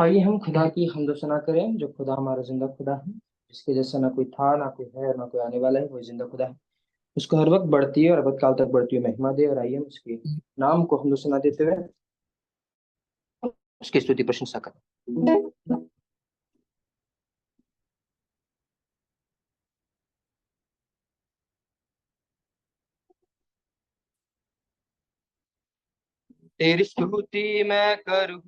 आइए हम खुदा की हम्द सना करें, जो खुदा हमारा जिंदा खुदा है, जिसके जैसा ना कोई था, ना कोई है और ना कोई आने वाला है। वही जिंदा खुदा है, उसको हर वक्त बढ़ती है और अबद काल तक बढ़ती हुई महिमा दे। और आइए हम उसके नाम को हम्द सना देते हुए उसकी स्तुति प्रशंसा करें। तेरी स्तुति मैं करूं,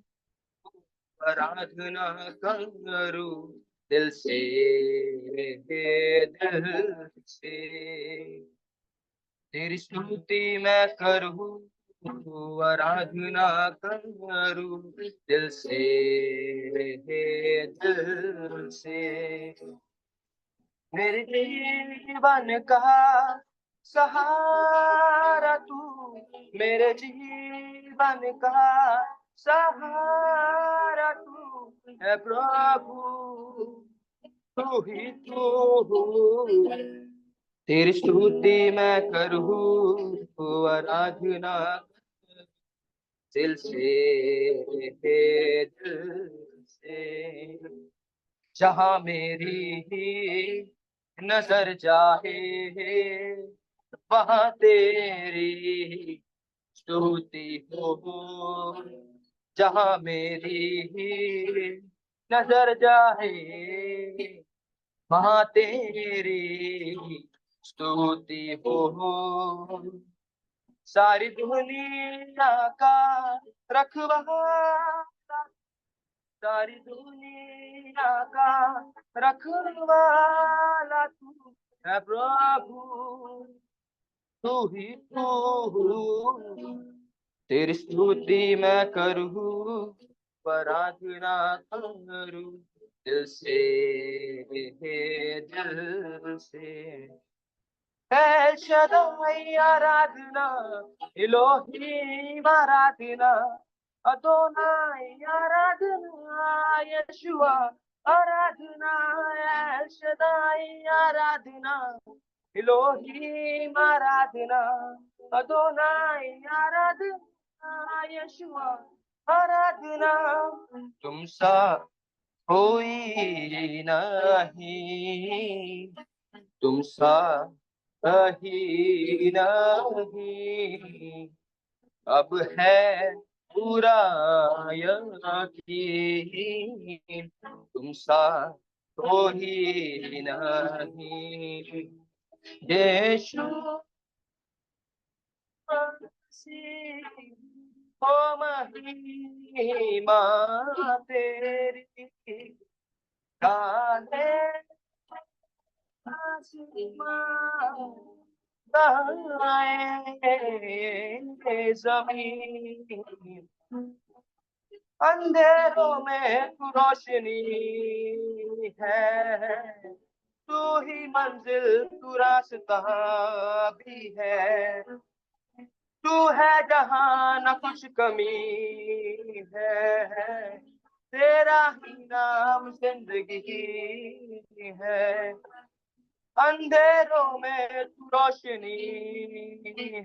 आराधना करूं दिल से, दिल से। तेरी स्तुति मैं करूं, आराधना करूं दिल से, दिल से। मेरे जीवन का सहारा तू, मेरे जीवन का सहारा तू है प्रभु, तू ही तू। तेरी स्तुति मैं करूँ, आराधना दिल से, दिल से। जहाँ मेरी ही नजर जाए, वहाँ तेरी स्तुति हो। जहाँ मेरी ही नजर जाए, वहाँ तेरी स्तुति हो। सारी दुनिया का रखवाला, सारी दुनिया का रखवाला तू है प्रभु, तू ही तू। तेरी स्तुति मैं करूँ, आराधना करूँ दिल से, दिल से। El Shaddai आराधना, Elohim आराधना, Adonai आराधना, Yeshua आराधना, El Shaddai आराधना, Elohim आराधना, Adonai आराधना, Yeshua आराधना। तुम सा कोई नहीं, तुम सा कहीं नहीं, अब है पूरा यकीन, तुम सा कोई नहीं। यीशु मसीह, ओ महिमा तेरी, गाने आसमां दाएं जमीन, अंधेरों में तू रोशनी है, तू ही मंजिल तू रास्ता भी है। तू है जहां न कुछ कमी है, तेरा ही नाम जिंदगी है। अंधेरों में तू रोशनी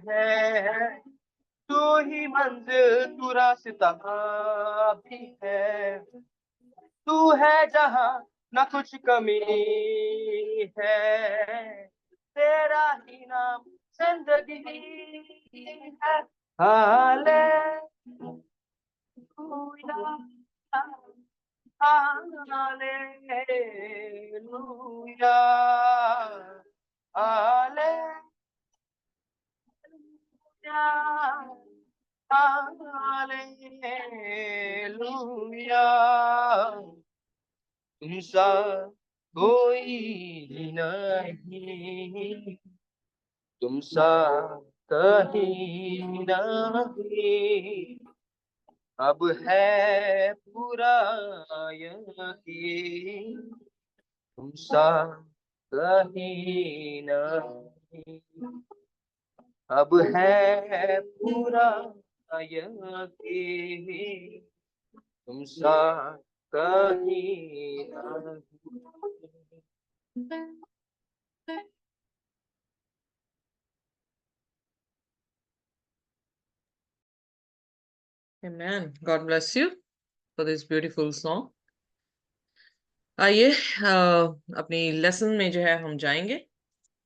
है, तू ही मंजिल तू रास्ता भी है। तू है जहां न कुछ कमी है, तेरा ही नाम जिंदगी है। Hallelujah, hallelujah, hallelujah. तुम सा कोई नहीं, तुम सा कहीं नहीं, अब है पूरा यकीन, तुम सा कहीं नहीं, अब है पूरा यकीन, तुम सा कहीं नहीं। Amen. God bless you. for this beautiful song. आइए अपनी लेसन में जो है हम जाएंगे,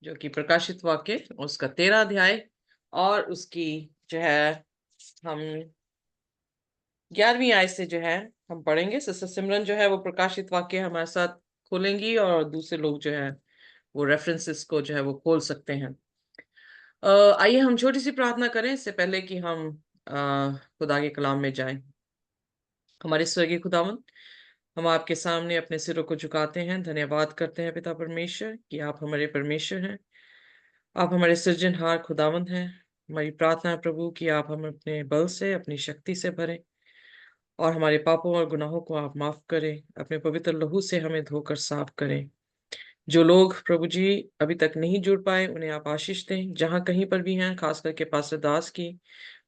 जो कि प्रकाशित वाक्य उसका 13 अध्याय और उसकी जो है हम 11वीं आयत से जो है हम पढ़ेंगे। सिस्टर सिमरन जो है वो प्रकाशित वाक्य हमारे साथ खोलेंगी और दूसरे लोग जो है वो रेफरेंसेस को जो है वो खोल सकते हैं। आइए हम छोटी सी प्रार्थना करें इससे पहले कि हम खुदा के कलाम में जाएं। हमारे स्वर्गीय खुदावन, हम आपके सामने अपने सिरों को झुकाते हैं, धन्यवाद करते हैं पिता परमेश्वर कि आप हमारे परमेश्वर हैं, आप हमारे सृजनहार खुदावंद हैं। हमारी प्रार्थना है प्रभु कि आप हमें अपने बल से, अपनी शक्ति से भरें और हमारे पापों और गुनाहों को आप माफ करें, अपने पवित्र लहू से हमें धोकर साफ करें। जो लोग प्रभु जी अभी तक नहीं जुड़ पाए उन्हें आप आशीष दें, जहां कहीं पर भी हैं। खास करके पास्टर दास की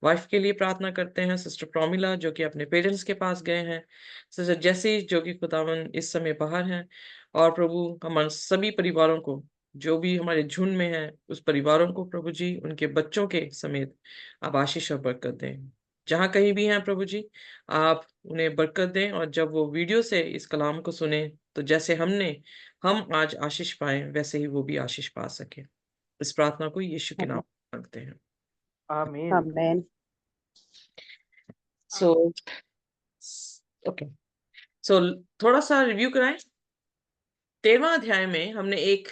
वाइफ के लिए प्रार्थना करते हैं, सिस्टर प्रोमिला जो कि अपने पेरेंट्स के पास गए हैं, सिस्टर जेसी जो कि खुदावन इस समय बाहर हैं, और प्रभु हमारे सभी परिवारों को जो भी हमारे झुंड में है, उस परिवारों को प्रभु जी उनके बच्चों के समेत आप आशीष और बरकत दें। जहां कहीं भी हैं प्रभु जी आप उन्हें बरकत दें, और जब वो वीडियो से इस कलाम को सुने तो जैसे हम आज आशीष पाए वैसे ही वो भी आशीष पा सके। इस प्रार्थना को यीशु के नाम में मांगते हैं, आमीन। आमेन। So okay. सो थोड़ा सा रिव्यू कराएं। 13वां अध्याय में हमने एक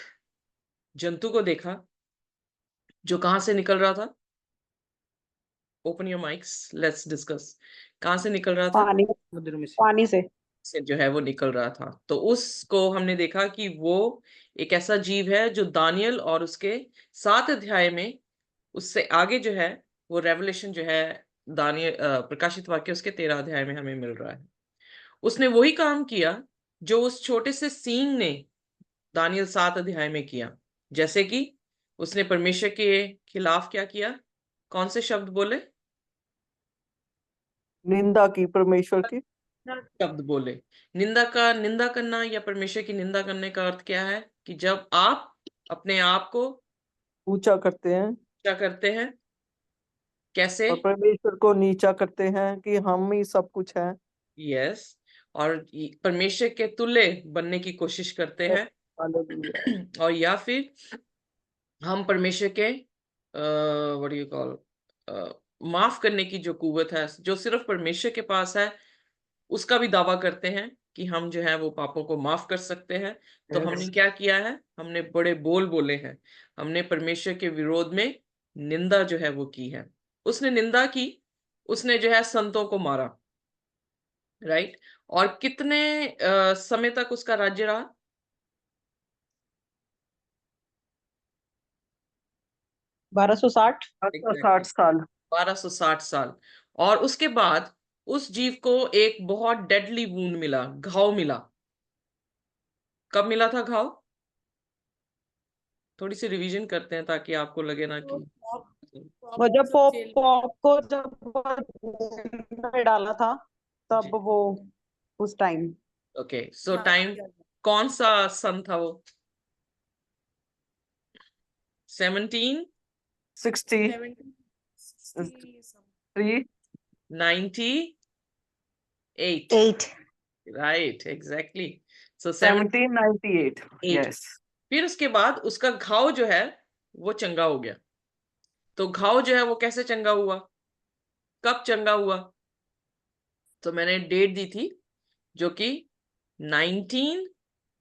जंतु को देखा जो कहां से निकल रहा था। Open your mics, let's discuss. कहां से निकल रहा था? पानी समुद्र में से। पानी से से जो है वो निकल रहा था। तो उसको हमने देखा कि वो एक ऐसा जीव है जो दानियल और उसके 7 अध्याय में, उससे आगे जो है वो रेवलेशन जो है दानियल प्रकाशित वाक्य उसके 13 अध्याय में हमें मिल रहा है। उसने वही काम किया जो उस छोटे से सींग ने दानियल 7 अध्याय में किया। जैसे कि उसने परमेश्वर के खिलाफ क्या किया? कौन से शब्द बोले? निंदा की, परमेश्वर की। शब्द बोले। निंदा करना या परमेश्वर की निंदा करने का अर्थ क्या है? कि जब आप अपने आप को ऊंचा करते हैं क्या करते हैं, कैसे? और परमेश्वर को नीचा करते हैं कि हम ही सब कुछ है। यस। और परमेश्वर के तुल्य बनने की कोशिश करते हैं। हालेलुया। और या फिर हम परमेश्वर के व्हाट यू कॉल माफ करने की जो कुवत है जो सिर्फ परमेश्वर के पास है, उसका भी दावा करते हैं कि हम जो है वो पापों को माफ कर सकते हैं। तो हमने क्या किया है? हमने बड़े बोल बोले हैं, हमने परमेश्वर के विरोध में निंदा जो है वो की है। उसने निंदा की, उसने जो है संतों को मारा, राइट। और कितने समय तक उसका राज्य रहा? 1260। 60 साल। 1260 साल। और उसके बाद उस जीव को एक बहुत डेडली वूंड मिला, घाव मिला। कब मिला था घाव? थोड़ी सी रिवीजन करते हैं ताकि आपको लगे ना कि वो जब पॉप को जब जेल में डाला था तब वो उस टाइम ओके। सो टाइम कौन सा सन था वो? 17 63 98 राइट, एग्जैक्टली। सो 1798। यस। फिर उसके बाद उसका घाव जो है वो चंगा हो गया। तो घाव जो है वो कैसे चंगा हुआ, कब चंगा हुआ? तो मैंने डेट दी थी जो कि 19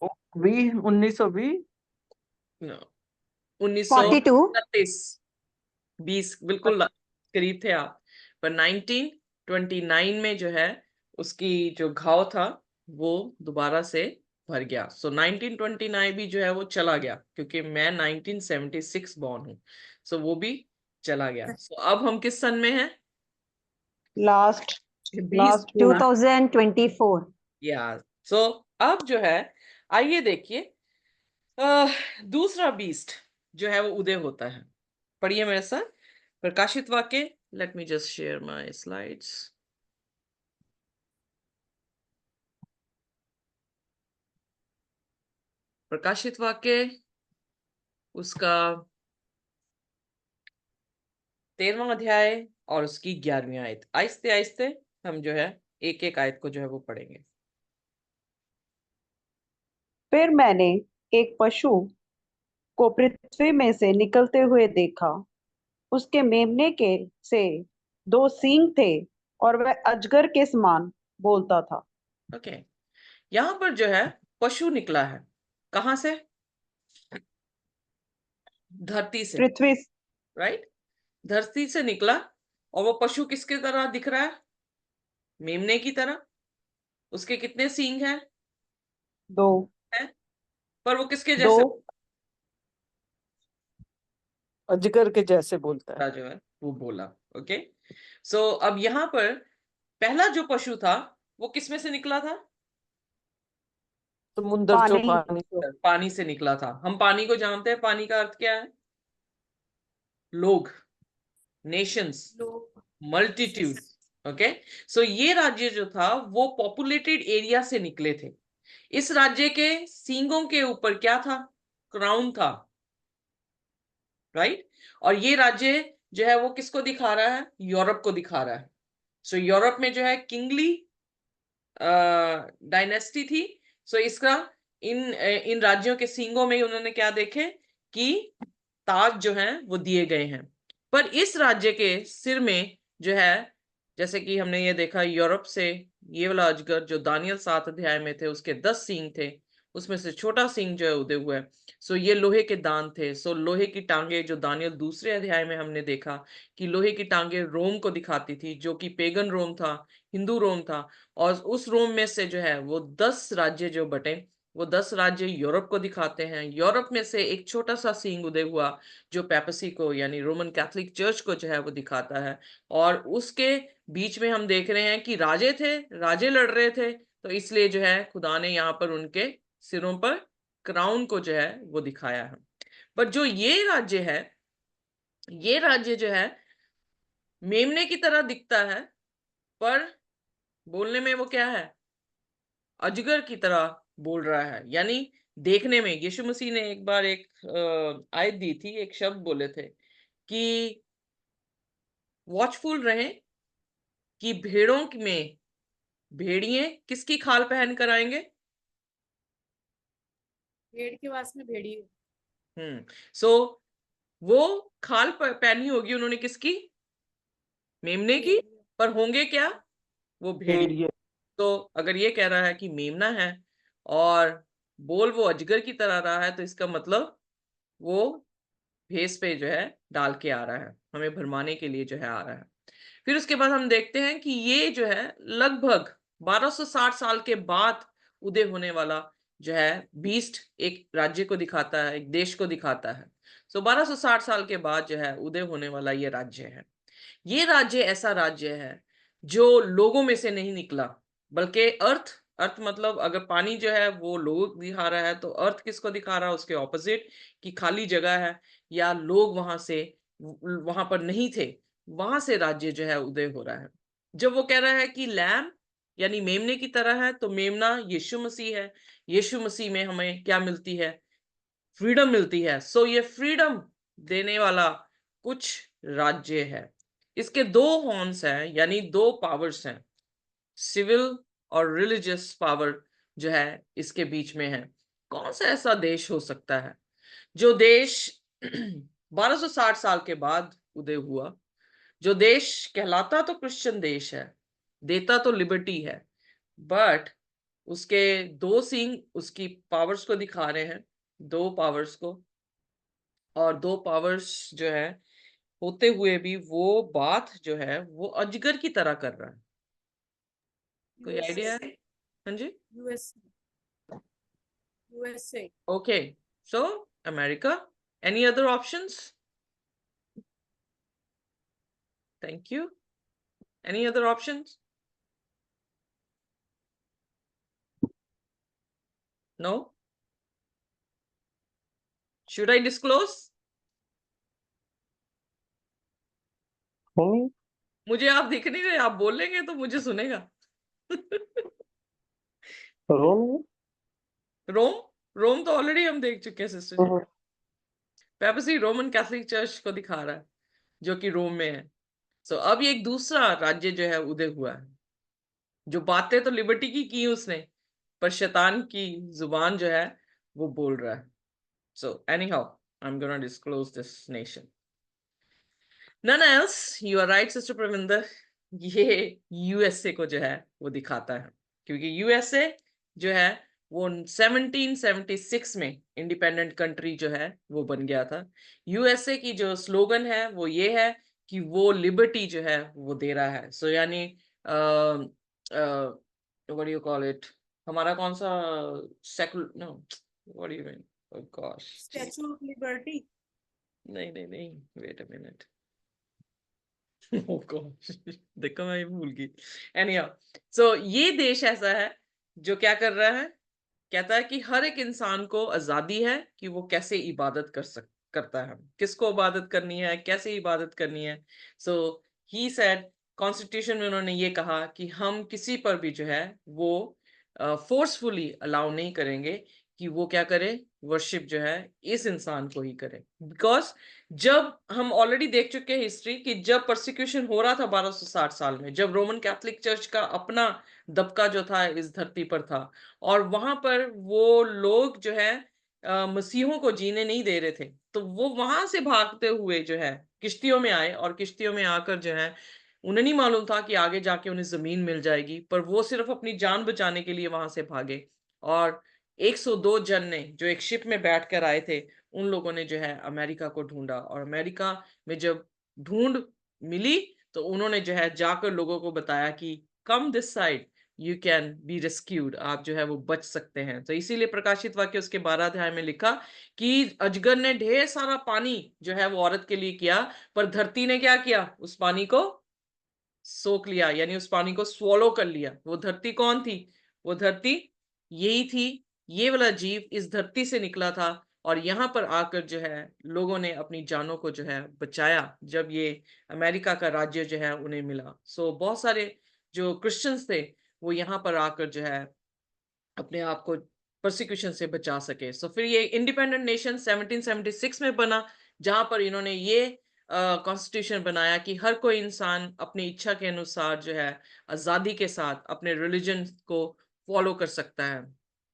1920। 42 20 बिल्कुल करीब थे आप। पर 1929 में जो है उसकी जो घाव था वो दोबारा से भर गया। सो 1929 भी जो है वो चला गया, क्योंकि मैं 1976 बॉर्न हूँ। सो वो भी चला गया। सो अब हम किस सन में हैं? लास्ट 20 2024। या सो अब जो है आइए देखिए दूसरा बीस्ट जो है वो उदय होता है। पढ़िए मेरे साथ प्रकाशित वाक्य। Let me just share my slides. प्रकाशित वाक्य उसका 13वां अध्याय और उसकी 11वीं आयत। आहिस्ते आहिस्ते हम जो है एक एक आयत को जो है वो पढ़ेंगे। फिर मैंने एक पशु को पृथ्वी में से निकलते हुए देखा। उसके मेमने के से 2 सींग थे और वह अजगर के समान बोलता था। ओके, यहाँ पर जो है पशु निकला है, कहाँ से? धरती से, पृथ्वी राइट? धरती से निकला, और वो पशु किसके तरह दिख रहा है? मेमने की तरह। उसके कितने सींग हैं? 2 हैं? पर वो किसके 2 जैसे अजगर के जैसे बोलता है। जो है वो बोला। ओके, सो अब यहाँ पर पहला जो पशु था वो किस में से निकला था? समुंदर जो पानी पानी को पानी से निकला था। हम पानी को जानते हैं, पानी का अर्थ क्या है? लोग, नेशंस, मल्टीट्यूड। ओके, सो ये राज्य जो था वो पॉपुलेटेड एरिया से निकले थे। इस राज्य के सींगों के ऊपर क्या था? क्राउन था, राइट? और ये राज्य जो है वो किसको दिखा रहा है? यूरोप को दिखा रहा है। सो यूरोप में जो है किंगली डायनेस्टी थी। सो इसका इन राज्यों के सींगों में उन्होंने क्या देखे कि ताज जो है वो दिए गए हैं। पर इस राज्य के सिर में जो है, जैसे कि हमने ये देखा यूरोप से, ये वाला अजगर जो दानियल 7 अध्याय में थे उसके 10 सींग थे, उसमें से छोटा सींग जो है उदय हुआ है। सो ये लोहे के दांत थे। सो लोहे की टांगे जो दानियल दूसरे अध्याय में हमने देखा कि लोहे की टांगे रोम को दिखाती थी, जो कि पेगन रोम था, हिंदू रोम था। और उस रोम में से जो है वो 10 राज्य जो बटे, वो 10 राज्य यूरोप को दिखाते हैं। यूरोप में से एक छोटा सा सींग उदय हुआ जो पेपसी को यानी रोमन कैथोलिक चर्च को जो है वो दिखाता है। और उसके बीच में हम देख रहे हैं कि राजे थे, राजे लड़ रहे थे, तो इसलिए जो है खुदा ने यहाँ पर उनके सिरों पर क्राउन को जो है वो दिखाया है। पर जो ये राज्य है, ये राज्य जो है मेमने की तरह दिखता है, पर बोलने में वो क्या है? अजगर की तरह बोल रहा है। यानी देखने में यीशु मसीह ने एक बार एक आयत दी थी, एक शब्द बोले थे कि वॉचफुल रहें कि भेड़ों में भेड़िए किसकी खाल पहन कर आएंगे? भेड़ के वास में भेड़ी। सो वो खाल पहनी होगी उन्होंने किसकी? मेमने की। पर होंगे क्या? वो भेड़िए। भेड़िए। तो अगर ये कह रहा है कि मेमना है और बोल वो अजगर की तरह रहा है, तो इसका मतलब वो भेस पे जो है डाल के आ रहा है, हमें भरमाने के लिए जो है आ रहा है। फिर उसके बाद हम देखते हैं कि ये जो है लगभग 1260 साल के बाद उदय होने वाला जो है बीस्ट एक राज्य को दिखाता है, एक देश को दिखाता है। सो 1260 साल के बाद जो है उदय होने वाला ये राज्य है। ये राज्य ऐसा राज्य है जो लोगों में से नहीं निकला, बल्कि अर्थ, अर्थ मतलब अगर पानी जो है वो लोग दिखा रहा है, तो अर्थ किसको दिखा रहा है? उसके ऑपोजिट, कि खाली जगह है या लोग वहां से वहां पर नहीं थे, वहां से राज्य जो है उदय हो रहा है। जब वो कह रहा है कि लैम यानी मेमने की तरह है, तो मेमना यीशु मसीह है। यीशु मसीह में हमें क्या मिलती है? फ्रीडम मिलती है। सो ये फ्रीडम देने वाला कुछ राज्य है। इसके 2 हॉर्न्स हैं, यानी 2 पावर्स हैं, सिविल और रिलीजियस पावर जो है इसके बीच में है। कौन सा ऐसा देश हो सकता है जो देश 1260 साल के बाद उदय हुआ, जो देश कहलाता तो क्रिश्चियन देश है, देता तो लिबर्टी है, बट उसके 2 सींग उसकी पावर्स को दिखा रहे हैं, 2 पावर्स को। और 2 पावर्स जो है होते हुए भी वो बात जो है वो अजगर की तरह कर रहा है। कोई आइडिया है? हाँ जी। USA. Okay, so America. Any other options? Thank you. Any other options? No? Should I disclose? Rome. मुझे आप दिख नहीं रहे, आप बोलेंगे तो मुझे सुनेगा। रोम। रोम? रोम तो ऑलरेडी हम देख चुके हैं सिस्टर जी। पेपसी रोमन कैथोलिक चर्च को दिखा रहा है जो कि रोम में है। सो अब ये एक दूसरा राज्य जो है उदय हुआ है, जो बातें तो लिबर्टी की उसने, पर शैतान की जुबान जो है वो बोल रहा है. So anyhow, I'm gonna disclose this nation. None else. You are right, Sister Pravinder. ये यूएसए को जो है वो दिखाता है, क्योंकि यूएसए जो है वो 1776 में इंडिपेंडेंट कंट्री जो है वो बन गया था. यूएसए की जो स्लोगन है वो ये है कि वो लिबर्टी जो है वो दे रहा है. सो यानी what do you call it, हमारा कौन सा secular, no what do you mean, oh gosh, statue of liberty. नहीं नहीं नहीं, wait a minute. Oh gosh, देखो मैं ये भूल गई. Anyhow, so ये देश ऐसा है जो क्या कर रहा है, कहता है कि हर एक इंसान को आजादी है कि वो कैसे इबादत करता है, किसको इबादत करनी है, कैसे इबादत करनी है. सो ही सेड, कॉन्स्टिट्यूशन में उन्होंने ये कहा कि हम किसी पर भी जो है वो फोर्सफुली अलाउ नहीं करेंगे कि वो क्या करे, वर्शिप जो है इस इंसान को ही करे. बिकॉज जब हम ऑलरेडी देख चुके हैं हिस्ट्री कि जब परसिक्यूशन हो रहा था 1260 साल में, जब रोमन कैथोलिक चर्च का अपना दबका जो था इस धरती पर था, और वहां पर वो लोग जो है मसीहों को जीने नहीं दे रहे थे, तो वो वहां से भागते हुए जो है किश्तियों में आए, और किश्तियों में आकर जो है उन्हें नहीं मालूम था कि आगे जाके उन्हें जमीन मिल जाएगी, पर वो सिर्फ अपनी जान बचाने के लिए वहां से भागे. और 102 जन ने जो एक शिप में बैठकर आए थे, उन लोगों ने जो है अमेरिका को ढूंढा, और अमेरिका में जब ढूंढ मिली तो उन्होंने जो है जाकर लोगों को बताया कि come this side, you can be rescued, आप जो है वो बच सकते हैं. तो इसीलिए प्रकाशित वाक्य उसके 12 अध्याय में लिखा कि अजगर ने ढेर सारा पानी जो है वो औरत के लिए किया, पर धरती ने क्या किया, उस पानी को सोख लिया, यानी उस पानी को स्वॉलो कर लिया. वो धरती कौन थी, वो धरती यही थी. ये वाला जीव इस धरती से निकला था, और यहाँ पर आकर जो है लोगों ने अपनी जानों को जो है बचाया जब ये अमेरिका का राज्य जो है उन्हें मिला. सो बहुत सारे जो क्रिश्चियंस थे वो यहाँ पर आकर जो है अपने आप को प्रोसिक्यूशन से बचा सके. सो फिर ये इंडिपेंडेंट नेशन 1776 में बना, जहां पर इन्होंने ये कॉन्स्टिट्यूशन बनाया कि हर कोई इंसान अपनी इच्छा के अनुसार जो है आजादी के साथ अपने रिलीजन को फॉलो कर सकता है,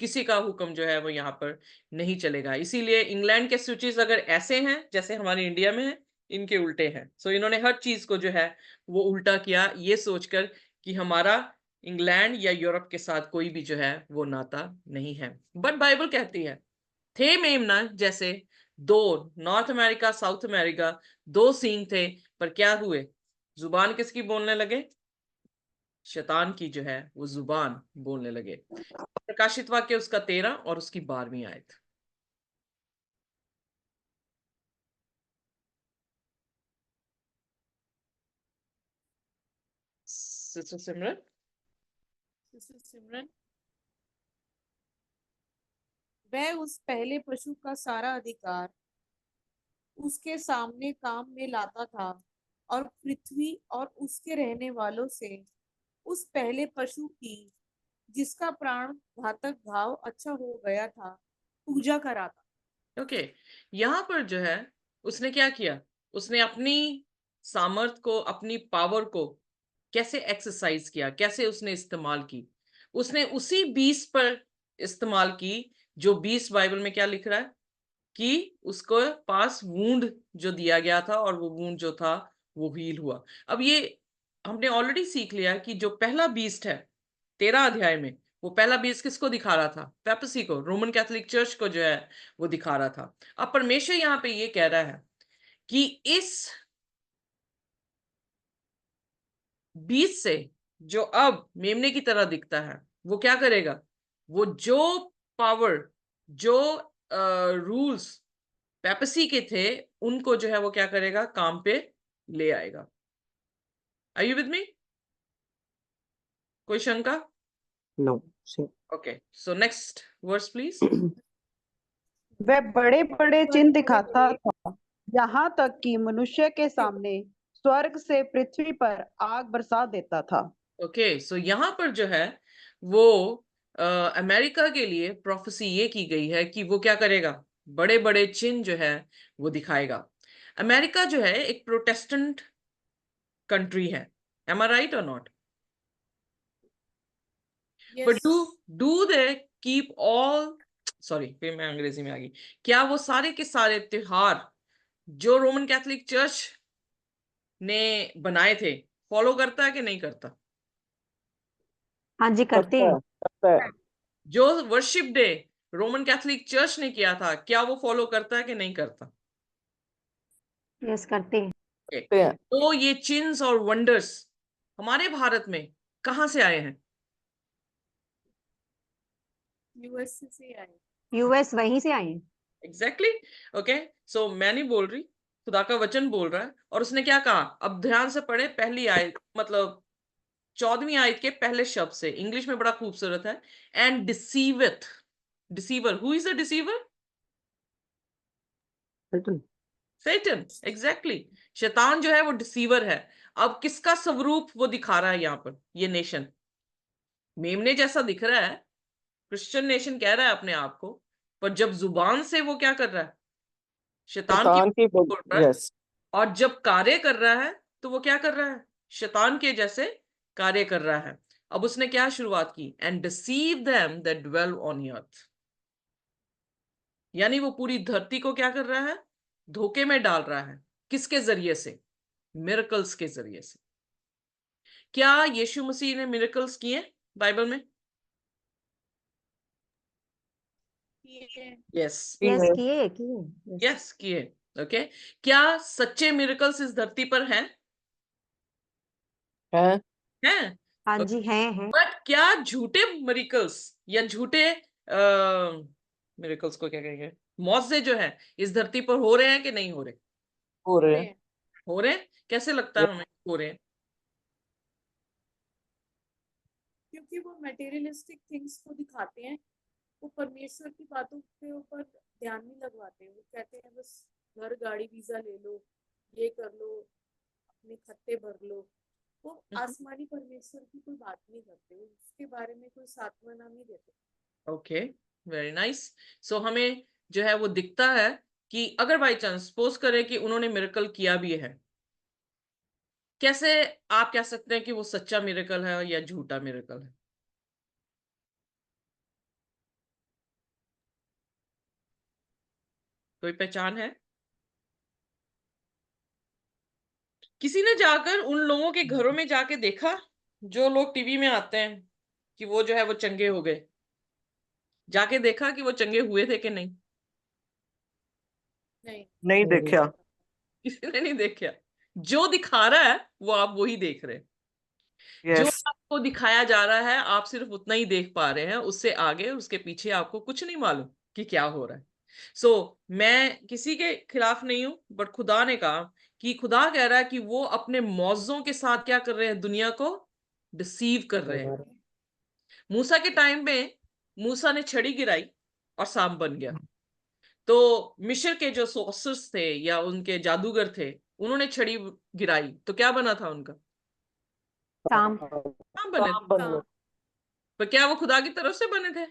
किसी का हुक्म जो है वो यहाँ पर नहीं चलेगा. इसीलिए इंग्लैंड के स्विचेस अगर ऐसे हैं जैसे हमारे इंडिया में है, इनके उल्टे हैं. सो इन्होंने हर चीज को जो है वो उल्टा किया, ये सोचकर कि हमारा इंग्लैंड या यूरोप के साथ कोई भी जो है वो नाता नहीं है. बट बाइबल कहती है थे मेमना जैसे दो, नॉर्थ अमेरिका साउथ अमेरिका, दो सींग थे, पर क्या हुए, जुबान किसकी बोलने लगे, शैतान की जो है वो जुबान बोलने लगे. प्रकाशित वाक्य उसका 13 और उसकी 12वीं आयत. सिस्टर सिमरन. सिमरन, वह उस पहले पशु का सारा अधिकार उसके सामने काम में लाता था, और पृथ्वी और उसके रहने वालों से उस पहले पशु की, जिसका प्राण घातक घाव अच्छा हो गया था, पूजा कराता. ओके, यहां पर जो है उसने क्या किया, उसने अपनी सामर्थ को, अपनी पावर को कैसे एक्सरसाइज किया, कैसे उसने इस्तेमाल की, उसने उसी 20 पर इस्तेमाल की जो 20 बाइबल में क्या लिख रहा है कि उसको पास वूंड जो दिया गया था, और वो वूंड जो था वो हील हुआ. अब ये हमने ऑलरेडी सीख लिया कि जो पहला बीस्ट है 13 अध्याय में, वो पहला बीस्ट किसको दिखा रहा था, पेपसी को, रोमन कैथोलिक चर्च को जो है वो दिखा रहा था. अब परमेश्वर यहाँ पे ये कह रहा है कि इस बीज से जो अब मेमने की तरह दिखता है वो क्या करेगा, वो जो पावर, जो रूल्स पेपसी के थे, उनको जो है वो क्या करेगा, काम पे ले आएगा. आर यू विद मी, कोई शंका? No. Okay, so next verse please. वह बड़े बड़े चिन्ह दिखाता था, यहाँ तक कि मनुष्य के सामने स्वर्ग से पृथ्वी पर आग बरसा देता था. ओके, सो यहाँ पर जो है वो अमेरिका के लिए प्रोफेसी ये की गई है कि वो क्या करेगा, बड़े बड़े चिन्ह जो है वो दिखाएगा. अमेरिका जो है एक प्रोटेस्टेंट कंट्री है, एम आई राइट और not? But Yes. Do they keep all, sorry फिर मैं अंग्रेजी में आ गई, क्या वो सारे के सारे त्योहार जो रोमन कैथोलिक चर्च ने बनाए थे फॉलो करता है कि नहीं करता? हाँ जी, करते हैं। करता है। जो worship day Roman Catholic church ने किया था क्या वो फॉलो करता है कि नहीं करता? यस, करते हैं। करते हैं। तो ये चिन्स और वंडर्स हमारे भारत में कहां से आए हैं? US से आए। यूएस वहीं से आए हैं। Exactly, okay. सो मैं नहीं बोल रही, खुदा का वचन बोल रहा है। और उसने क्या कहा, अब ध्यान से पढ़े पहली आयत, मतलब 14वीं आयत के पहले शब्द से, इंग्लिश में बड़ा खूबसूरत है, and deceiveth, deceiver, who is the deceiver? Satan, exactly. शैतान जो है वो डिसीवर है। अब किसका स्वरूप वो दिखा रहा है यहाँ पर? ये नेशन मेमने जैसा दिख रहा है, क्रिश्चियन नेशन कह रहा है अपने आप को, पर जब जुबान से वो क्या कर रहा है? शैतान की शैतान की बोल रहा है। यस। और जब कार्य कर रहा है तो वो क्या कर रहा है? शैतान के जैसे कार्य कर रहा है। अब उसने क्या शुरुआत की? And deceive them that dwell on earth, यानी वो पूरी धरती को क्या कर रहा है? धोखे में डाल रहा है। किसके जरिए से? मिरेकल्स के जरिए से। क्या यीशु मसीह ने मिरेकल्स किए बाइबल में? किए। यस, यस, किए किए। यस किए। ओके, क्या सच्चे मिरेकल्स इस धरती पर हैं? है। हैं। हाँ जी, हैं। बट क्या झूठे मिरेकल्स या झूठे मिरेकल्स को क्या कहेंगे, मौजे जो है इस धरती पर हो रहे हैं कि नहीं हो रहे? हो रहे हैं। हो रहे हैं। कैसे लगता है हमें हो रहे हैं? क्योंकि वो मटेरियलिस्टिक थिंग्स को दिखाते हैं, वो परमेश्वर की बातों के ऊपर ध्यान नहीं लगवाते। वो कहते हैं बस घर गाड़ी वीजा ले लो, ये कर लो, अपने खत्ते भर लो। वो आसमानी परमेश्वर की कोई बात नहीं करते, उसके बारे में कोई सांत्वना नहीं देते। Okay, very nice. सो हमें जो है वो दिखता है कि अगर बाई चांस सपोज करें कि उन्होंने मिरेकल किया भी है, कैसे आप कह सकते हैं कि वो सच्चा मिरेकल है या झूठा मिरेकल है? कोई पहचान है? किसी ने जाकर उन लोगों के घरों में जाके देखा जो लोग टीवी में आते हैं कि वो जो है वो चंगे हो गए, जाके देखा कि वो चंगे हुए थे कि नहीं? नहीं देखा। किसी ने नहीं देखा। जो दिखा रहा है वो आप वही देख रहे हैं। जो यस। आपको दिखाया जा रहा है आप सिर्फ उतना ही देख पा रहे हैं, उससे आगे उसके पीछे आपको कुछ नहीं मालूम कि क्या हो रहा है। मैं किसी के खिलाफ नहीं हूं, बट खुदा ने कहा कि खुदा कह रहा है कि वो अपने मौजों के साथ क्या कर रहे हैं? दुनिया को डिसीव कर रहे हैं। मूसा के टाइम में मूसा ने छड़ी गिराई और सांप बन गया। तो मिस्र के जो सोर्सर्स थे या उनके जादूगर थे, उन्होंने छड़ी गिराई तो क्या बना था उनका? सांप। सांप बने थे। सांप बन गए। पर क्या वो खुदा की तरफ से बने थे?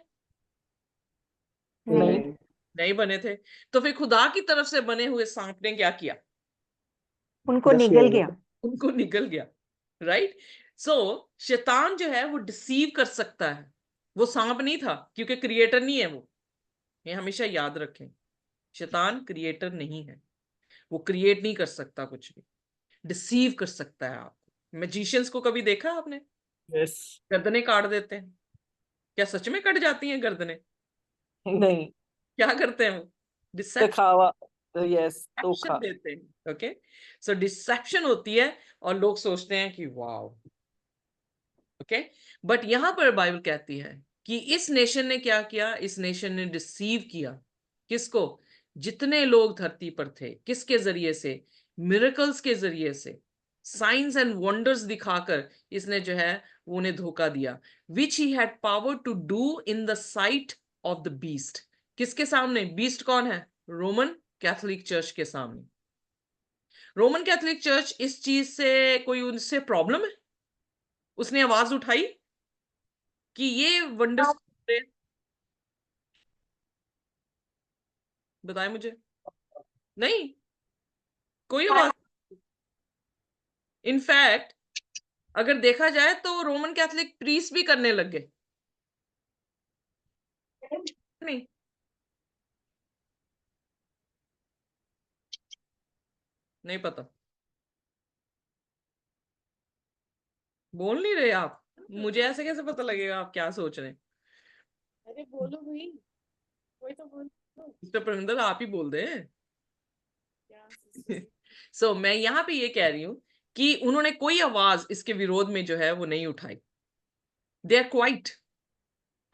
नहीं। नहीं। नहीं बने थे। तो फिर खुदा की तरफ से बने हुए सांप ने क्या किया? उनको निगल गया। उनको निगल गया। राइट। सो शैतान जो है वो डिसीव कर सकता है। वो सांप नहीं था क्योंकि क्रिएटर नहीं है वो, ये हमेशा याद रखें। शैतान क्रिएटर नहीं है, वो क्रिएट नहीं कर सकता कुछ भी, डिसीव कर सकता है आपको। मैजिशियंस को कभी देखा आपने? यस। गर्दनें काट देते हैं। क्या सच में कट जाती हैं गर्दनें? नहीं। क्या करते हैं वो? डिसेप्शन दिखावा। यस, धोखा। देते हैं। ओके, सो डिसेप्शन होती है और लोग सोचते हैं कि वाओ। ओके, बट यहां पर बाइबल कहती है कि इस नेशन ने क्या किया? इस नेशन ने डिसीव किया। किसको? जितने लोग धरती पर थे। किसके जरिए से? मिरेकल्स के जरिए से, साइंस एंड वंडर्स दिखाकर इसने जो है वो उन्हें धोखा दिया। Which he had power to do in the sight of the beast. किसके सामने? बीस्ट कौन है? रोमन कैथोलिक चर्च के सामने। रोमन कैथोलिक चर्च इस चीज से कोई उनसे प्रॉब्लम है? उसने आवाज उठाई कि ये वंडर्स बताए मुझे? नहीं, कोई आवाज। इनफैक्ट अगर देखा जाए तो रोमन कैथोलिक प्रीस्ट भी करने लग गए नहीं? नहीं पता, बोल नहीं रहे आप, मुझे ऐसे कैसे पता लगेगा आप क्या सोच रहे हैं? अरे बोलो भाई, कोई तो बोलो। मिस्टर प्रविंदर आप ही बोल दे। क्या sister? सो मैं यहाँ पे ये कह रही हूँ कि उन्होंने कोई आवाज इसके विरोध में जो है वो नहीं उठाई। They are quite,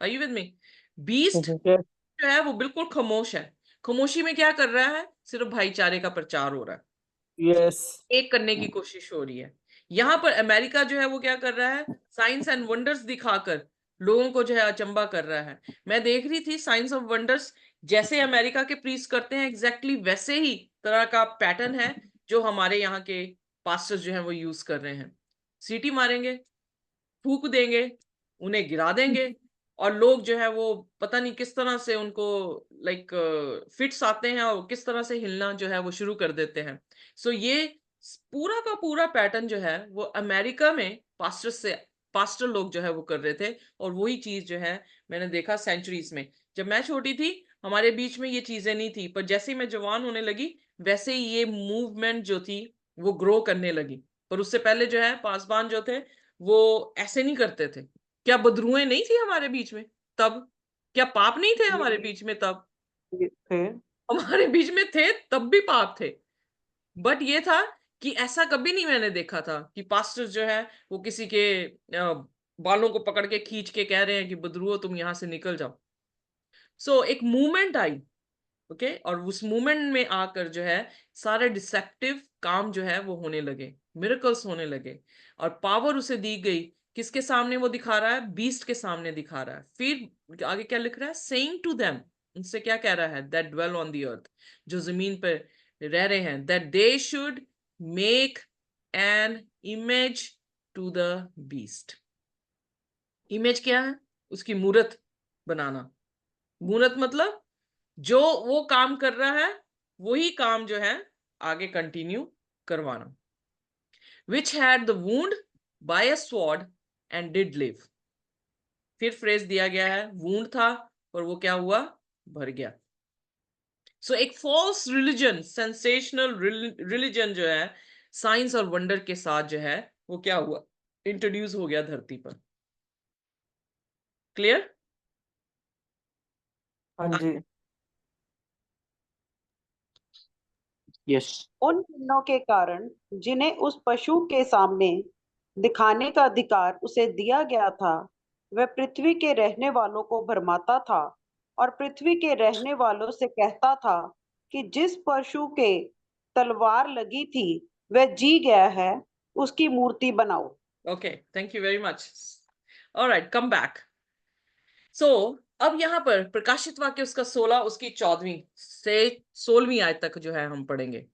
are you with me? Beast yes, जो है वो बिल्कुल खामोश है। खामोशी में क्या कर रहा है? सिर्फ भाईचारे का प्रचार हो रहा है, yes, एक करने की कोशिश हो रही है। यहाँ पर अमेरिका जो है वो क्या कर रहा है? साइंस एंड वंडर्स दिखाकर लोगों को जो है अचंबा कर रहा है। मैं देख रही थी साइंस ऑफ वंडर्स, जैसे अमेरिका के प्रीस्ट करते हैं एग्जैक्टली वैसे ही तरह का पैटर्न है जो हमारे यहाँ के पास्टर्स जो है वो यूज कर रहे हैं। सीटी मारेंगे, फूक देंगे, उन्हें गिरा देंगे, और लोग जो है वो पता नहीं किस तरह से उनको लाइक फिट्स आते हैं और किस तरह से हिलना जो है वो शुरू कर देते हैं। सो ये पूरा का पूरा पैटर्न जो है वो अमेरिका में पास्टर लोग जो है वो कर रहे थे, और वही चीज जो है मैंने देखा सेंचुरीज में। जब मैं छोटी थी हमारे बीच में ये चीजें नहीं थी, पर जैसे ही मैं जवान होने लगी वैसे ही ये मूवमेंट जो थी वो ग्रो करने लगी। पर उससे पहले जो है पासवान जो थे वो ऐसे नहीं करते थे। क्या बदरुएं नहीं थी हमारे बीच में तब? क्या पाप नहीं थे हमारे बीच में तब? ये थे। हमारे बीच में थे, तब भी पाप थे। बट ये था कि ऐसा कभी नहीं मैंने देखा था कि पास्टर जो है वो किसी के बालों को पकड़ के खींच के कह रहे हैं कि बदरुओ तुम यहां से निकल जाओ। सो एक मूवमेंट आई, ओके, और उस मूवमेंट में आकर जो है सारे डिसेप्टिव काम जो है वो होने लगे, मिरेकल्स होने लगे, और पावर उसे दी गई। किसके सामने वो दिखा रहा है? बीस्ट के सामने दिखा रहा है। फिर आगे क्या लिख रहा है? सेइंग टू देम, उनसे क्या कह रहा है? That dwell on the earth, जो जमीन पर रह रहे हैं, that they should make an image to the beast. Image क्या है? उसकी मूर्त बनाना। मूर्त मतलब जो वो काम कर रहा है वही काम जो है आगे कंटिन्यू करवाना। Which had the wound by a sword and did live. फिर फ्रेज दिया गया है, वुंड था और वो क्या हुआ? भर गया। सो एक फॉल्स रिलीजन, सेंसेशनल रिलीजन जो है साइंस और वंडर के साथ जो है वो क्या हुआ? इंट्रोड्यूस हो गया धरती पर। क्लियर? हाँ जी, यस, उन चिन्हों के कारण जिन्हें उस पशु के सामने दिखाने का अधिकार उसे दिया गया था, वह पृथ्वी के रहने वालों को भरमाता था और पृथ्वी के रहने वालों से कहता था कि जिस पशु के तलवार लगी थी वह जी गया है, उसकी मूर्ति बनाओ। Okay, thank you very much. Alright, come back. So अब यहाँ पर प्रकाशित वाक्य उसका 16 उसकी 14वीं से 16वीं आयत तक जो है हम पढ़ेंगे।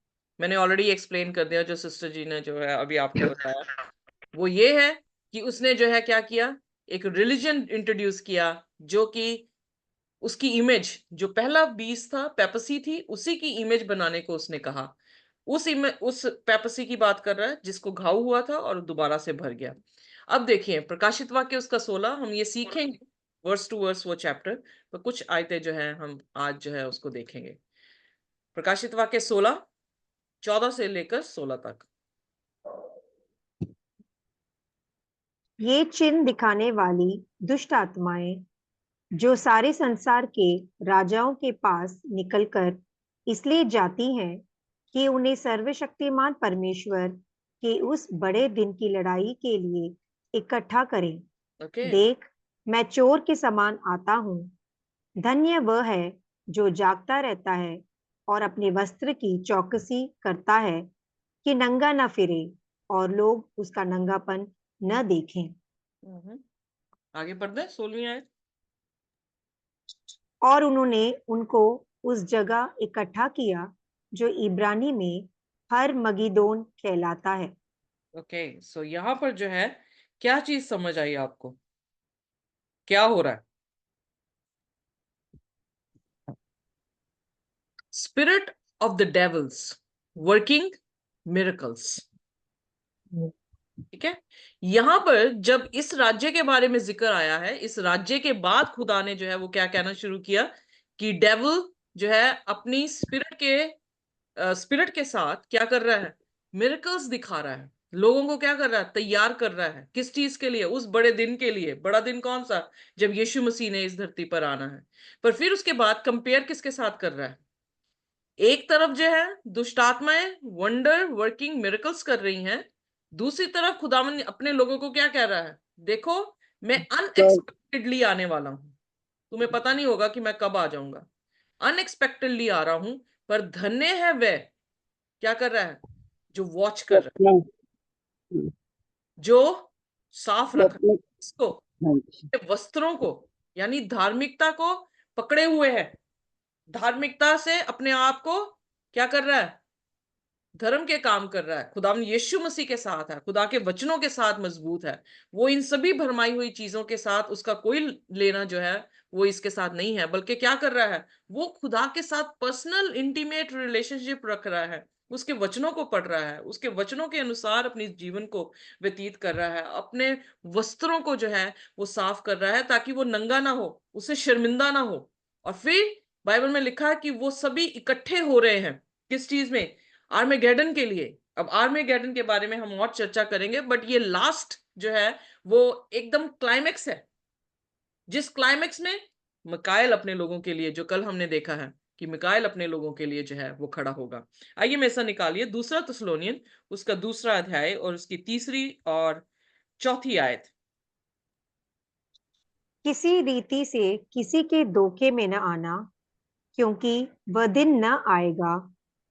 मैंने ऑलरेडी एक्सप्लेन कर दिया, जो सिस्टर जी ने जो है अभी आपको बताया वो ये है कि उसने जो है क्या किया? एक रिलीजन इंट्रोड्यूस किया, जो कि उसकी इमेज, जो पहला बीस था, पेपसी थी, उसी की इमेज बनाने को उसने कहा। उस पेपसी की बात कर रहा है जिसको घाव हुआ था और दोबारा से भर गया। अब देखिए प्रकाशित वाक्य उसका 16, हम ये सीखेंगे वर्स टू वर्स वो चैप्टर, तो कुछ आयतें जो है हम आज जो है उसको देखेंगे। प्रकाशित वाक्य 16, 14 से लेकर 16 तक। ये चिन्ह दिखाने वाली दुष्ट आत्माएं जो सारे संसार के राजाओं के पास निकलकर इसलिए जाती हैं कि उन्हें सर्वशक्तिमान परमेश्वर के उस बड़े दिन की लड़ाई के लिए इकट्ठा करें। ओके, देख, मैं चोर के समान आता हूँ। धन्य वह है जो जागता रहता है और अपने वस्त्र की चौकसी करता है कि नंगा न फिरे और लोग उसका नंगापन न देखें। आगे पढ़ दे 16वीं आयत। और उन्होंने उनको उस जगह इकट्ठा किया जो इब्रानी में हर मगिदोन कहलाता है। ओके, सो यहाँ पर जो है क्या चीज समझ आई आपको? क्या हो रहा है? Spirit of the devils working miracles. ठीक है, यहां पर जब इस राज्य के बारे में जिक्र आया है, इस राज्य के बाद खुदा ने जो है वो क्या कहना शुरू किया कि डेविल जो है अपनी स्पिरिट के साथ क्या कर रहा है, मिरेकल्स दिखा रहा है, लोगों को क्या कर रहा है, तैयार कर रहा है। किस चीज के लिए? उस बड़े दिन के लिए। बड़ा दिन कौन सा? जब यीशु मसीह ने इस धरती पर आना है। पर फिर उसके बाद कंपेयर किसके साथ कर रहा है? एक तरफ जो है दुष्ट आत्माएं वंडर वर्किंग मिरेकल्स कर रही हैं, दूसरी तरफ खुदावन अपने लोगों को क्या कह रहा है, देखो मैं अनएक्सपेक्टेडली आने वाला हूं, तुम्हें पता नहीं होगा कि मैं कब आ जाऊंगा, अनएक्सपेक्टेडली आ रहा हूं। पर धन्य है वह क्या कर रहा है, जो वॉच कर रहा है, जो साफ रख रहा है इसको, वस्त्रों को, यानी धार्मिकता को पकड़े हुए है, धार्मिकता से अपने आप को क्या कर रहा है, धर्म के काम कर रहा है, खुदा यीशु मसीह के साथ है, खुदा के वचनों के साथ मजबूत है। वो इन सभी भरमाई हुई चीजों के साथ उसका कोई लेना जो है वो इसके साथ नहीं है, बल्कि क्या कर रहा है, वो खुदा के साथ पर्सनल इंटीमेट रिलेशनशिप रख रहा है, उसके वचनों को पढ़ रहा है, उसके वचनों के अनुसार अपने जीवन को व्यतीत कर रहा है, अपने वस्त्रों को जो है वो साफ कर रहा है ताकि वो नंगा ना हो, उसे शर्मिंदा ना हो। और फिर बाइबल में लिखा है कि वो सभी इकट्ठे हो रहे हैं किस चीज में, आर्मेगेडन के लिए। अब आर्मेगेडन के बारे में हम और चर्चा करेंगे, बट ये लास्ट जो है वो एकदम क्लाइमेक्स है, जिस क्लाइमेक्स में मिकाएल अपने लोगों के लिए, जो कल हमने देखा है कि मिकाएल अपने लोगों के लिए जो है वो खड़ा होगा। आइए में ऐसा निकालिए दूसरा थिस्सलुनीयन उसका 2 अध्याय और उसकी 3 और 4 आयत। किसी रीति से किसी के धोखे में न आना, क्योंकि वह दिन न आएगा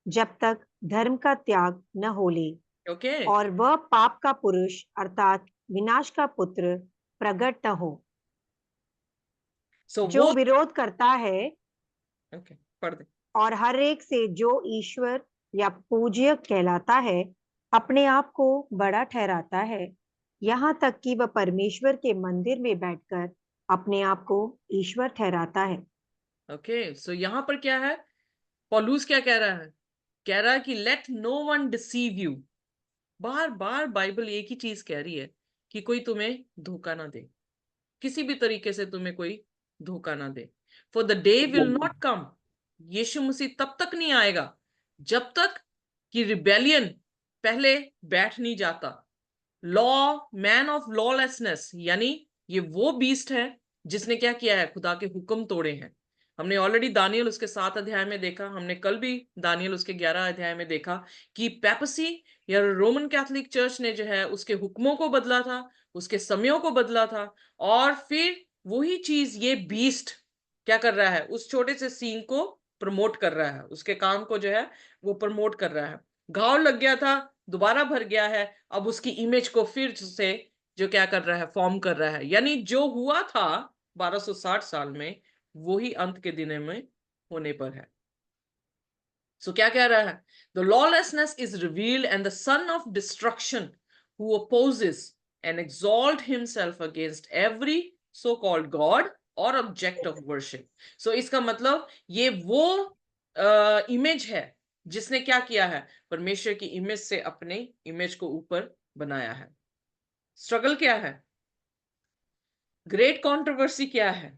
जब तक धर्म का त्याग न हो ले ओके और वह पाप का पुरुष अर्थात विनाश का पुत्र प्रकट न हो, सो जो वो विरोध करता है ओके पढ़ दे। और हर एक से जो ईश्वर या पूज्य कहलाता है अपने आप को बड़ा ठहराता है, यहाँ तक कि वह परमेश्वर के मंदिर में बैठकर अपने आप को ईश्वर ठहराता है। ओके सो यहां पर क्या है, पौलुस क्या कह रहा है, कह रहा है कि let no one deceive you. बार बार बाइबल एक ही चीज कह रही है कि कोई तुम्हें धोखा ना दे, किसी भी तरीके से तुम्हें कोई धोखा ना दे। For the day will not come, Yeshu Masih तब तक नहीं आएगा जब तक कि रिबेलियन पहले बैठ नहीं जाता। लॉ मैन ऑफ लॉलेसनेस, यानी ये वो बीस्ट है जिसने क्या किया है, खुदा के हुक्म तोड़े हैं। हमने ऑलरेडी दानियल उसके 7 अध्याय में देखा, हमने कल भी दानियल उसके 11 अध्याय में देखा कि पेपसी या रोमन कैथोलिक चर्च ने जो है उसके हुक्मों को बदला था, उसके समयों को बदला था, और फिर वही चीज ये बीस्ट क्या कर रहा है, उस छोटे से सीन को प्रमोट कर रहा है, उसके काम को जो है वो प्रमोट कर रहा है। घाव लग गया था, दोबारा भर गया है, अब उसकी इमेज को फिर से जो क्या कर रहा है, फॉर्म कर रहा है। यानी जो हुआ था 1260 साल में वो ही अंत के दिनों में होने पर है। सो क्या कह रहा है, the lawlessness is revealed and the son of destruction who opposes and exalt himself against every so called God और ऑब्जेक्ट ऑफ वर्शिप। सो इसका मतलब ये वो इमेज है जिसने क्या किया है, परमेश्वर की इमेज से अपने इमेज को ऊपर बनाया है। स्ट्रगल क्या है, ग्रेट कंट्रोवर्सी क्या है,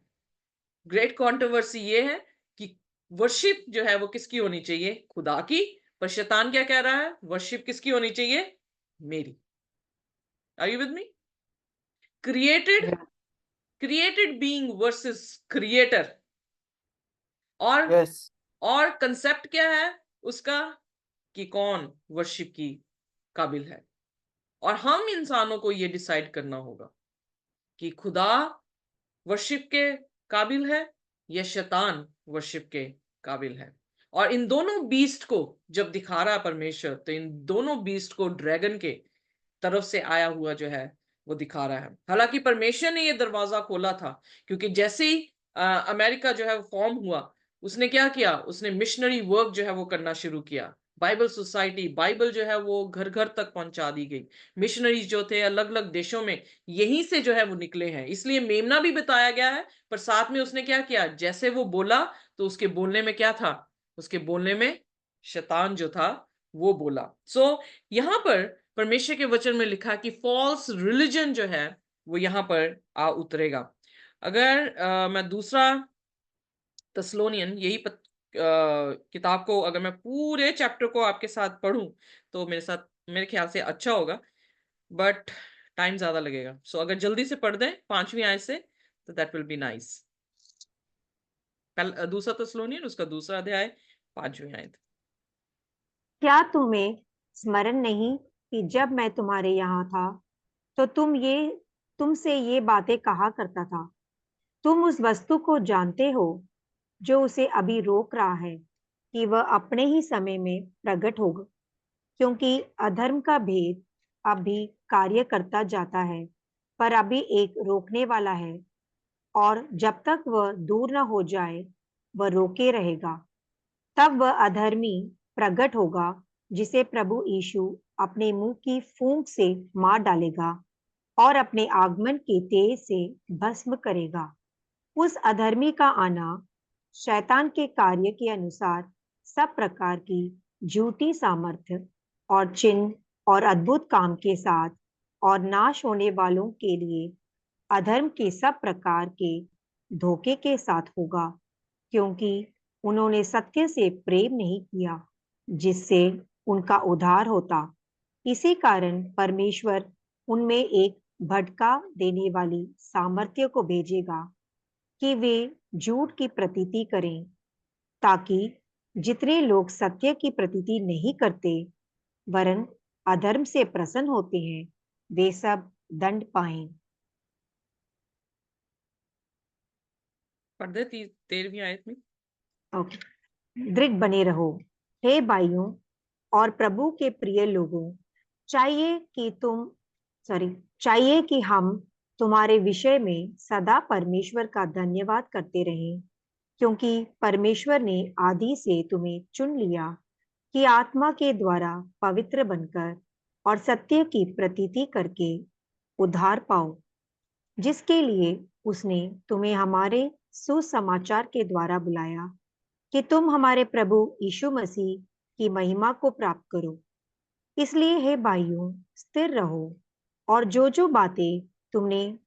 ग्रेट कंट्रोवर्सी ये है कि वर्शिप जो है वो किसकी होनी चाहिए, खुदा की। पर शैतान क्या कह रहा है, वर्शिप किसकी होनी चाहिए, मेरी। Are you with me? Created created being versus creator. और यस और कंसेप्ट क्या है उसका, कि कौन वर्शिप की काबिल है। और हम इंसानों को यह डिसाइड करना होगा कि खुदा वर्शिप के काबिल है या शैतान वर्शिप के काबिल है। और इन दोनों बीस्ट को जब दिखा रहा है परमेश्वर, तो इन दोनों बीस्ट को ड्रैगन के तरफ से आया हुआ जो है वो दिखा रहा है। हालांकि परमेश्वर ने ये दरवाजा खोला था, क्योंकि जैसे ही अमेरिका जो है वो फॉर्म हुआ, उसने क्या किया, उसने मिशनरी वर्क जो है वो करना शुरू किया। बाइबल सोसाइटी, बाइबल जो है वो घर घर तक पहुंचा दी गई। मिशनरीज जो थे अलग अलग देशों में यहीं से जो है वो निकले हैं, इसलिए मेमना भी बताया गया है। पर साथ में उसने क्या किया, जैसे वो बोला तो उसके बोलने में क्या था, उसके बोलने में शैतान जो था वो बोला। सो यहां पर परमेश्वर के वचन में लिखा कि फॉल्स रिलीजन जो है वो यहां पर आ उतरेगा। अगर मैं दूसरा तस्लोनियन, किताब को अगर मैं पूरे चैप्टर को आपके साथ पढूं तो मेरे ख्याल से अच्छा होगा, बट टाइम ज्यादा लगेगा। सो अगर जल्दी से पढ़ दें 5वीं आयत से तो दैट विल बी नाइस। दूसरा तस्लोनियन उसका दूसरा अध्याय 5वीं आयत। क्या तुम्हें स्मरण नहीं कि जब मैं तुम्हारे यहाँ था तो तुमसे ये बातें कहा करता था? तुम उस वस्तु को जानते हो जो उसे अभी रोक रहा है कि वह अपने ही समय में प्रकट होगा, क्योंकि अधर्म का भेद अभी कार्य करता जाता है, पर अभी एक रोकने वाला है, और जब तक वह दूर न हो जाए वह रोके रहेगा। तब वह अधर्मी प्रकट होगा जिसे प्रभु यीशु अपने मुंह की फूंक से मार डालेगा और अपने आगमन के तेज से भस्म करेगा। उस अधर्मी का आना शैतान के कार्य के अनुसार सब प्रकार की झूठी सामर्थ्य और चिन्ह और अद्भुत काम के साथ और नाश होने वालों के लिए अधर्म के सब प्रकार के धोखे के साथ होगा, क्योंकि उन्होंने सत्य से प्रेम नहीं किया जिससे उनका उद्धार होता। इसी कारण परमेश्वर उनमें एक भटका देने वाली सामर्थ्य को भेजेगा कि वे झूठ की प्रतीति करें, ताकि जितने लोग सत्य की प्रतीति नहीं करते वरन अधर्म से प्रसन्न होते हैं वे सब दंड पाएं। पढ़ दे 13वीं आयत में। ओके, दृढ़ बने रहो हे भाइयों और प्रभु के प्रिय लोगों, चाहिए कि हम तुम्हारे विषय में सदा परमेश्वर का धन्यवाद करते रहें, क्योंकि परमेश्वर ने आदि से तुम्हें चुन लिया कि आत्मा के द्वारा पवित्र बनकर और सत्य की प्रतीति करके उद्धार पाओ, जिसके लिए उसने तुम्हें हमारे सुसमाचार के द्वारा बुलाया कि तुम हमारे प्रभु यीशु मसीह की महिमा को प्राप्त करो। इसलिए हे भाइयों, स्थिर रहो और जो बातें तुमने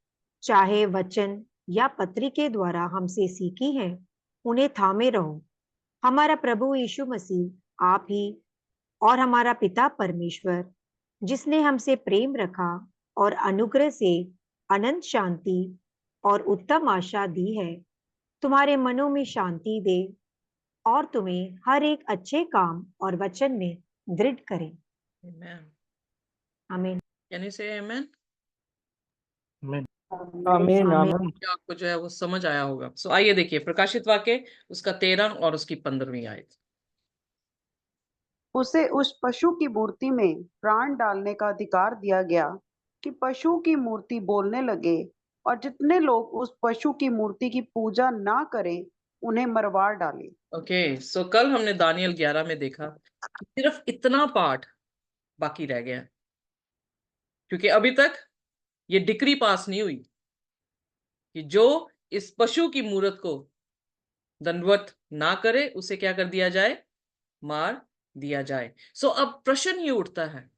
चाहे वचन या पत्री के द्वारा हमसे सीखी हैं उन्हें थामे रहो। हमारा प्रभु यीशु मसीह आप ही और हमारा पिता परमेश्वर, जिसने हमसे प्रेम रखा और अनुग्रह से अनंत शांति और उत्तम आशा दी है, तुम्हारे मनों में शांति दे और तुम्हें हर एक अच्छे काम और वचन में दृढ़ करे। Amen. आमीन। Can you say amen? आमीन आमीन। आमीन। आपको जो है वो समझ आया होगा। सो आइए देखिए प्रकाशित वाक्य उसका 13 और उसकी 15वीं आयत। उसे उस पशु की मूर्ति में प्राण डालने का अधिकार दिया गया कि पशु की मूर्ति बोलने लगे, और जितने लोग उस पशु की मूर्ति की पूजा ना करें उन्हें मरवा डाले। ओके, सो कल हमने दानियल 11 में देखा कि सिर्फ इतना पार्ट बाकी रह गया है, क्योंकि अभी तक ये डिक्री पास नहीं हुई कि जो इस पशु की मूर्त को दंडवत ना करे उसे क्या कर दिया जाए, मार दिया जाए। सो अब प्रश्न ये उठता है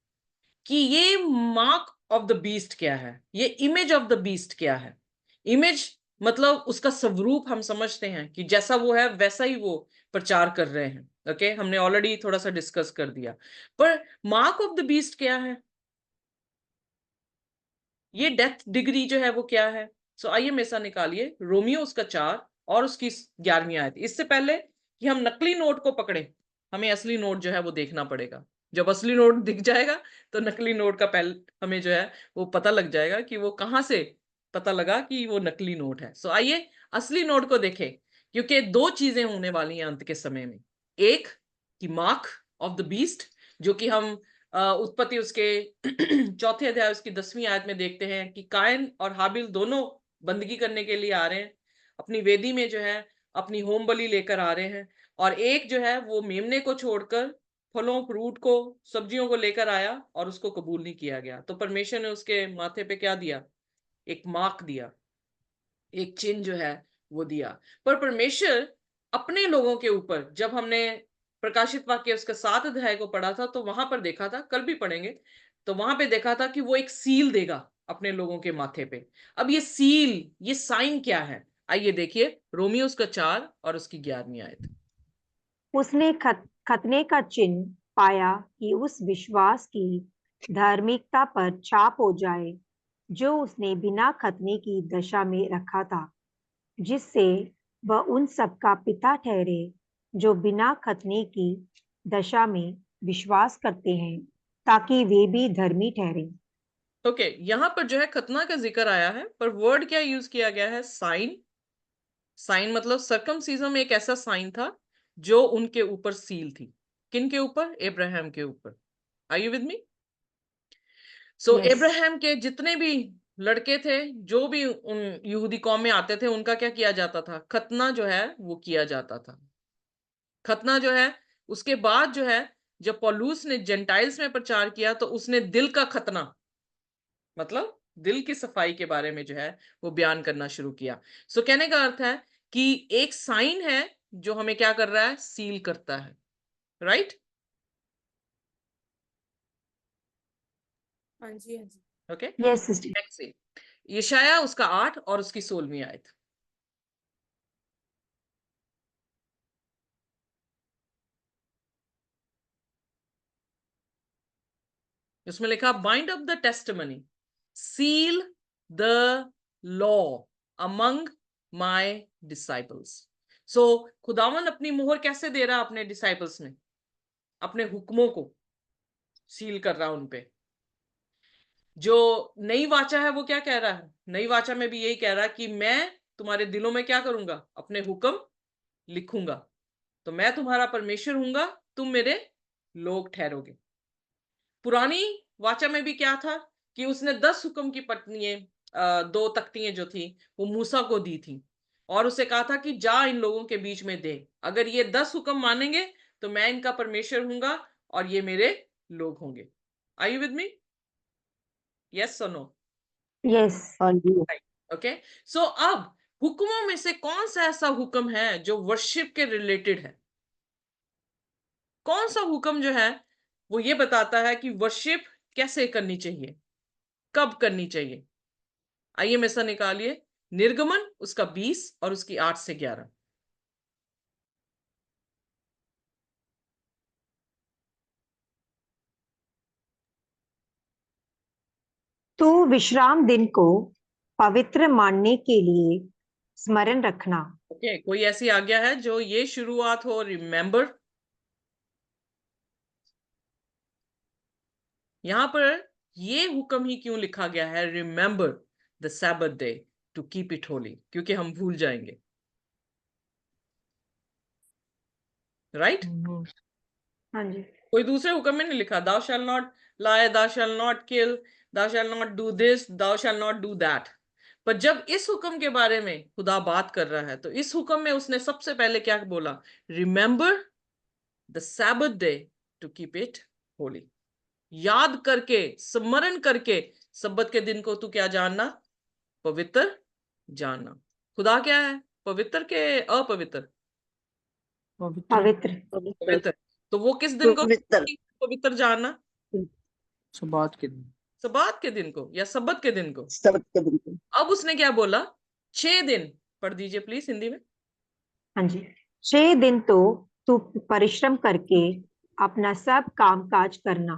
कि ये मार्क ऑफ द बीस्ट क्या है, ये इमेज ऑफ द बीस्ट क्या है। इमेज मतलब उसका स्वरूप हम समझते हैं कि जैसा वो है वैसा ही वो प्रचार कर रहे हैं। ओके, हमने ऑलरेडी थोड़ा सा डिस्कस कर दिया, पर मार्क ऑफ द बीस्ट क्या है, ये डेथ डिग्री जो है वो क्या है। सो आइए मेरे साथ निकालिए रोमियो उसका 4 और उसकी 11वीं आयत। इससे पहले कि हम नकली नोट को पकड़े हमें असली नोट जो है वो देखना पड़ेगा। जब असली नोट दिख जाएगा तो नकली नोट का पहले हमें जो है वो पता लग जाएगा कि वो कहां से पता लगा कि वो नकली नोट है। सो आइए असली नोट को देखें, क्योंकि दो चीजें होने वाली हैं अंत के समय में। एक कि मार्क ऑफ द बीस्ट, जो कि हम उत्पत्ति उसके 4थे अध्याय उसकी 10वीं आयत में देखते हैं कि कायन और हाबिल दोनों बंदगी करने के लिए आ रहे हैं, अपनी वेदी में जो है अपनी होम बलि लेकर आ रहे हैं, और एक जो है वो मेमने को छोड़कर फलों फ्रूट को सब्जियों को लेकर आया और उसको कबूल नहीं किया गया। तो परमेश्वर ने उसके माथे पे क्या दिया, एक मार्क दिया, एक चिन्ह जो है वो दिया। पर परमेश्वर अपने लोगों के ऊपर, जब हमने प्रकाशित वाक्य उसका 7 अध्याय को पढ़ा था तो वहां पर देखा था, कल भी पढ़ेंगे, तो वहां पे देखा था कि वो एक सील देगा अपने लोगों के माथे पे। अब ये सील, ये साइन क्या है, आइए देखिए रोमियो उसका 4 और उसकी 11वीं आयत। उसने खतने का चिन्ह पाया कि उस विश्वास की धार्मिकता पर छाप हो जाए जो उसने बिना खतने की दशा में रखा था, जिससे वह उन सबका पिता ठहरे जो बिना खतने की दशा में विश्वास करते हैं, ताकि वे भी धर्मी ठहरें। ओके, यहाँ पर जो है खतना का जिक्र आया है, पर वर्ड क्या यूज किया गया है? साइन। साइन मतलब सर्कमसीजन में एक ऐसा साइन था जो उनके ऊपर सील थी। किन के ऊपर? अब्राहम के ऊपर। Are you with me? So yes, Abraham के जितने भी लड़के थे, जो भी उन यहूदी कौम में आते थे, उनका क्या किया जाता था? खतना जो है वो किया जाता था। खतना जो है, उसके बाद जो है, जब पौलुस ने जेंटाइल्स में प्रचार किया तो उसने दिल का खतना, मतलब दिल की सफाई के बारे में जो है वो बयान करना शुरू किया। सो कहने का अर्थ है कि एक साइन है जो हमें क्या कर रहा है? सील करता है। राइट? हाँ जी, हाँ जी। Okay, yes sister. नेक्स्ट से यशाया उसका 8 और उसकी 16वीं आयत। उसमें लिखा bind up the testimony, seal the law among my disciples. So खुदावन अपनी मोहर कैसे दे रहा है अपने डिसाइपल्स में? अपने हुक्मों को सील कर रहा उनपे। जो नई वाचा है वो क्या कह रहा है? नई वाचा में भी यही कह रहा है कि मैं तुम्हारे दिलों में क्या करूंगा? अपने हुक्म लिखूंगा, तो मैं तुम्हारा परमेश्वर हूंगा, तुम मेरे लोग ठहरोगे। पुरानी वाचा में भी क्या था कि उसने 10 हुक्म की पटनियां, 2 तख्तियां जो थी वो मूसा को दी थी, और उसे कहा था कि जा इन लोगों के बीच में दे, अगर ये 10 हुक्म मानेंगे तो मैं इनका परमेश्वर हूंगा और ये मेरे लोग होंगे। Are you with me? Yes और नो? यस, हाँ जी। ओके, सो अब हुक्मों में से कौन सा ऐसा हुक्म है जो वर्शिप के रिलेटेड है? कौन सा हुक्म जो है वो ये बताता है कि वर्शिप कैसे करनी चाहिए, कब करनी चाहिए? आइए में से निकालिए निर्गमन उसका 20 और उसकी 8 से 11। तो विश्राम दिन को पवित्र मानने के लिए स्मरण रखना। ओके, कोई ऐसी आज्ञा है जो ये शुरुआत हो रिमेंबर? यहां पर ये हुक्म ही क्यों लिखा गया है remember the Sabbath day to keep it holy? क्योंकि हम भूल जाएंगे। राइट? हाँ जी। कोई दूसरे हुक्म में नहीं लिखा thou shall not lie, thou shall not kill, thou shall not do this, thou shall not do that। पर जब इस हुक्म के बारे में खुदा बात कर रहा है तो इस हुक्म में उसने सबसे पहले क्या बोला? Remember the Sabbath day to keep it holy. याद करके, स्मरण करके सब्बत के दिन को तू क्या जानना? पवित्र जानना। खुदा क्या है? पवित्र के अपवित्र? पवित्र। पवित्र। पवित्र। तो वो किस दिन को पवित्र। पवित्र जानना? सब्बात के दिन। सब्बात के दिन को या सब्बत के दिन को? सब्त के दिन को। अब उसने क्या बोला? 6 दिन। पढ़ दीजिए प्लीज हिंदी में। हाँ जी। 6 दिन तो तू परिश्रम करके अपना सब काम काज करना,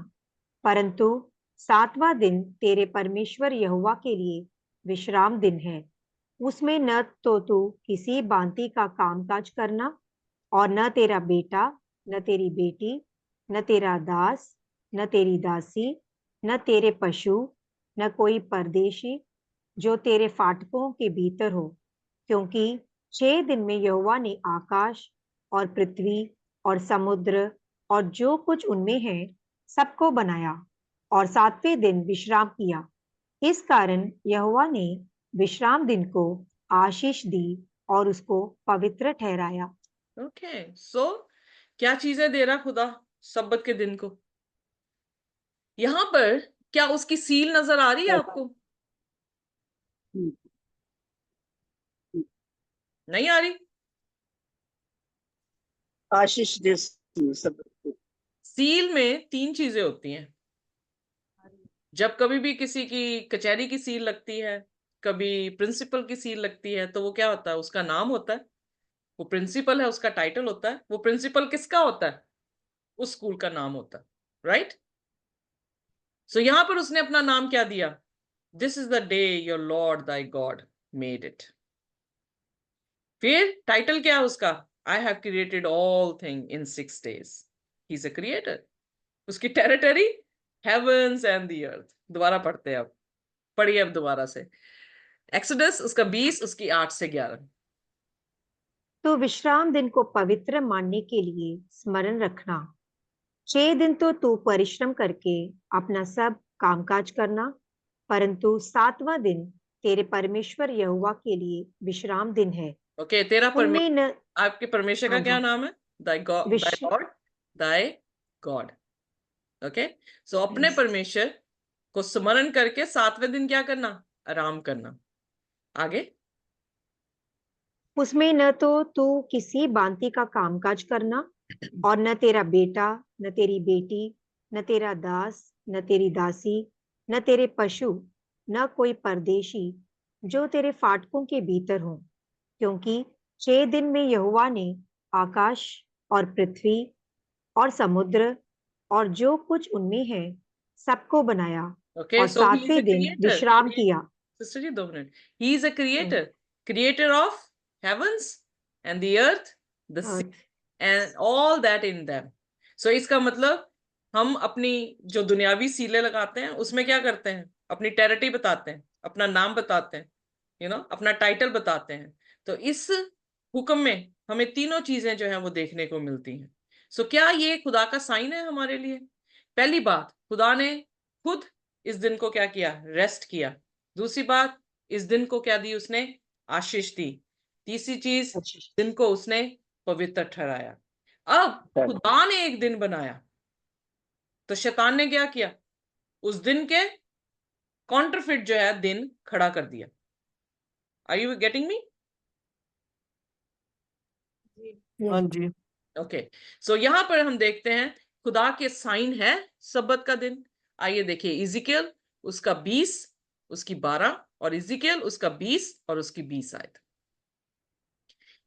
परंतु 7वां दिन तेरे परमेश्वर यहोवा के लिए विश्राम दिन है। उसमें न तो तू किसी भांति का काम काज करना, और न तेरा बेटा, न तेरी बेटी, न तेरा दास, न तेरी दासी, न तेरे पशु, न कोई परदेशी जो तेरे फाटकों के भीतर हो, क्योंकि 6 दिन में यहोवा ने आकाश और पृथ्वी और समुद्र और जो कुछ उनमें है सबको बनाया, और 7वें दिन विश्राम किया। इस कारण यहोवा ने विश्राम दिन को आशीष दी और उसको पवित्र ठहराया। ओके, सो क्या चीजें दे रहा खुदा सब्बत के दिन को? यहां पर क्या उसकी सील नजर आ रही है आपको? नहीं आ रही? आशीष दे सब। सील में 3 चीजें होती हैं। जब कभी भी किसी की कचहरी की सील लगती है, कभी प्रिंसिपल की सील लगती है, तो वो क्या होता है? उसका नाम होता है। वो प्रिंसिपल है, उसका टाइटल होता है। वो प्रिंसिपल किसका होता है? उस स्कूल का नाम होता है, राइट? सो यहां पर उसने अपना नाम क्या दिया? This is the day your lord thy god made it. फिर टाइटल क्या है उसका? I have created all thing in 6 days। He is a creator. उसकी territory heavens and the earth. दोबारा पढ़ते हैं अब, पढ़िए अब दोबारा से। एक्सोडस उसका 20, उसकी 8 से 11। तो विश्राम दिन को पवित्र मानने के लिए स्मरण रखना। 6 दिन तो तू परिश्रम करके अपना सब कामकाज करना, परंतु 7वां दिन तेरे परमेश्वर यहोवा के लिए विश्राम दिन है। ओके, तेरा उनमें न आपके परमेश्वर का हाँ क्या जी नाम है? दाई गॉड, दाई विश्व लॉर्ड, दाई गॉड। ओके, सो अपने yes. परमेश्वर को स्मरण करके 7वें दिन क्या करना? आराम करना। आगे? उसमें न तो तू किसी भांति का कामकाज करना, और न तेरा बेटा, न तेरी बेटी, न तेरा दास, न तेरी दासी, न तेरे पशु, न कोई परदेशी जो तेरे फाटकों के भीतर हो, क्योंकि 6 दिन में यहोवा ने आकाश और पृथ्वी और समुद्र और जो कुछ उनमें है सबको बनाया, ओके, और सो ही इज अ 7वें दिन क्रिएटर। विश्राम किया। Sister ji 2 minute. He is a hmm, creator, creator of heavens and the earth, the sea earth and all that in them. So इसका मतलब हम अपनी जो दुनियावी सीलें लगाते हैं उसमें क्या करते हैं? अपनी टेरिटरी बताते हैं, अपना नाम बताते हैं, अपना टाइटल बताते हैं। तो इस हुक्म में हमें तीनों चीजें जो है वो देखने को मिलती हैं। सो क्या ये खुदा का साइन है हमारे लिए? पहली बात, खुदा ने खुद इस दिन को क्या किया? रेस्ट किया। दूसरी बात, इस दिन को क्या दी उसने? आशीष दी। तीसरी चीज, अच्छा। दिन को उसने पवित्र ठहराया। अब खुदा ने एक दिन बनाया, तो शैतान ने क्या किया? उस दिन के कॉन्ट्रफिट जो है दिन खड़ा कर दिया। Are you getting me? हाँ जी। ओके, सो यहां पर हम देखते हैं खुदा के साइन है सब्बत का दिन। आइए देखिए, इजिकियल उसका 20, उसकी 12, और इजिकियल उसका 20 और उसकी 20 आयत।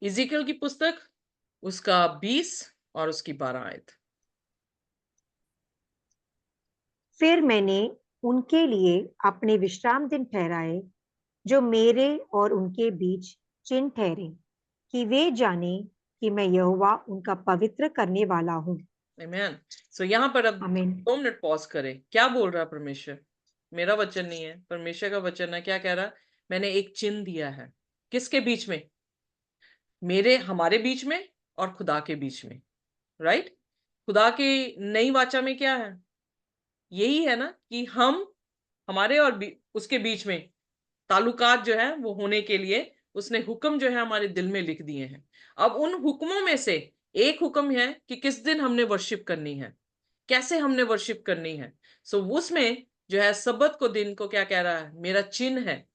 इजिकियल की पुस्तक उसका 20 और उसकी 12 आयत। फिर मैंने उनके लिए अपने विश्राम दिन ठहराए, जो मेरे और उनके बीच चिन्ह ठहरे, कि वे जाने कि मैं यहोवा उनका पवित्र करने वाला हूँ। आमीन। सो यहां पर अब आमीन। 2 मिनट पॉज करें। क्या बोल रहा है परमेश्वर? मेरा वचन नहीं है, परमेश्वर का वचन है। क्या कह रहा? मैंने एक चिन्ह दिया है। किसके बीच में? हमारे बीच में और खुदा के बीच में, राइट? खुदा की नई वाचा में क्या है? यही है ना कि हमारे और उसके बीच में ताल्लुकात जो है वो होने के लिए उसने हुक्म जो है हमारे दिल में लिख दिए हैं। अब उन हुक्मों में से एक हुक्म है कि किस दिन हमने वर्शिप करनी है, कैसे हमने वर्शिप करनी है। सो उसमें जो है सब्बत को दिन को क्या कह रहा है? मेरा चिन्ह है।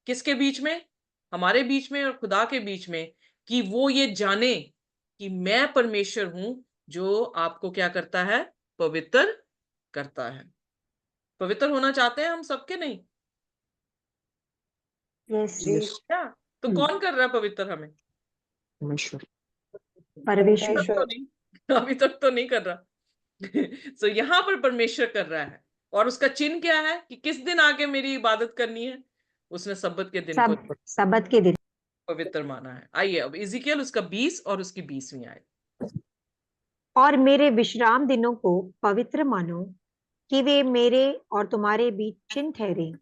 किसके बीच में? हमारे बीच में और खुदा के बीच में, कि वो ये जाने कि मैं परमेश्वर हूं जो आपको क्या करता है? पवित्र करता है। पवित्र होना चाहते हैं हम सबके? नहीं यस। क्या? तो कौन कर रहा है पवित्र हमें? परमेश्वर। परमेश्वर। तो नहीं, अभी तक तो नहीं कर रहा। सो यहाँ पर परमेश्वर कर रहा है, और उसका चिन्ह क्या है कि किस दिन आके मेरी इबादत करनी है? उसने सब्बत के दिन को सब सबत के दिन। पवित्र माना है। आइए अब इजिकियल उसका 20 और उसकी 20वीं आयत। और मेरे विश्राम दिनों को पवित्र मानो, कि वे मेरे और तुम्हारे बीच चिन्ह ठहरे,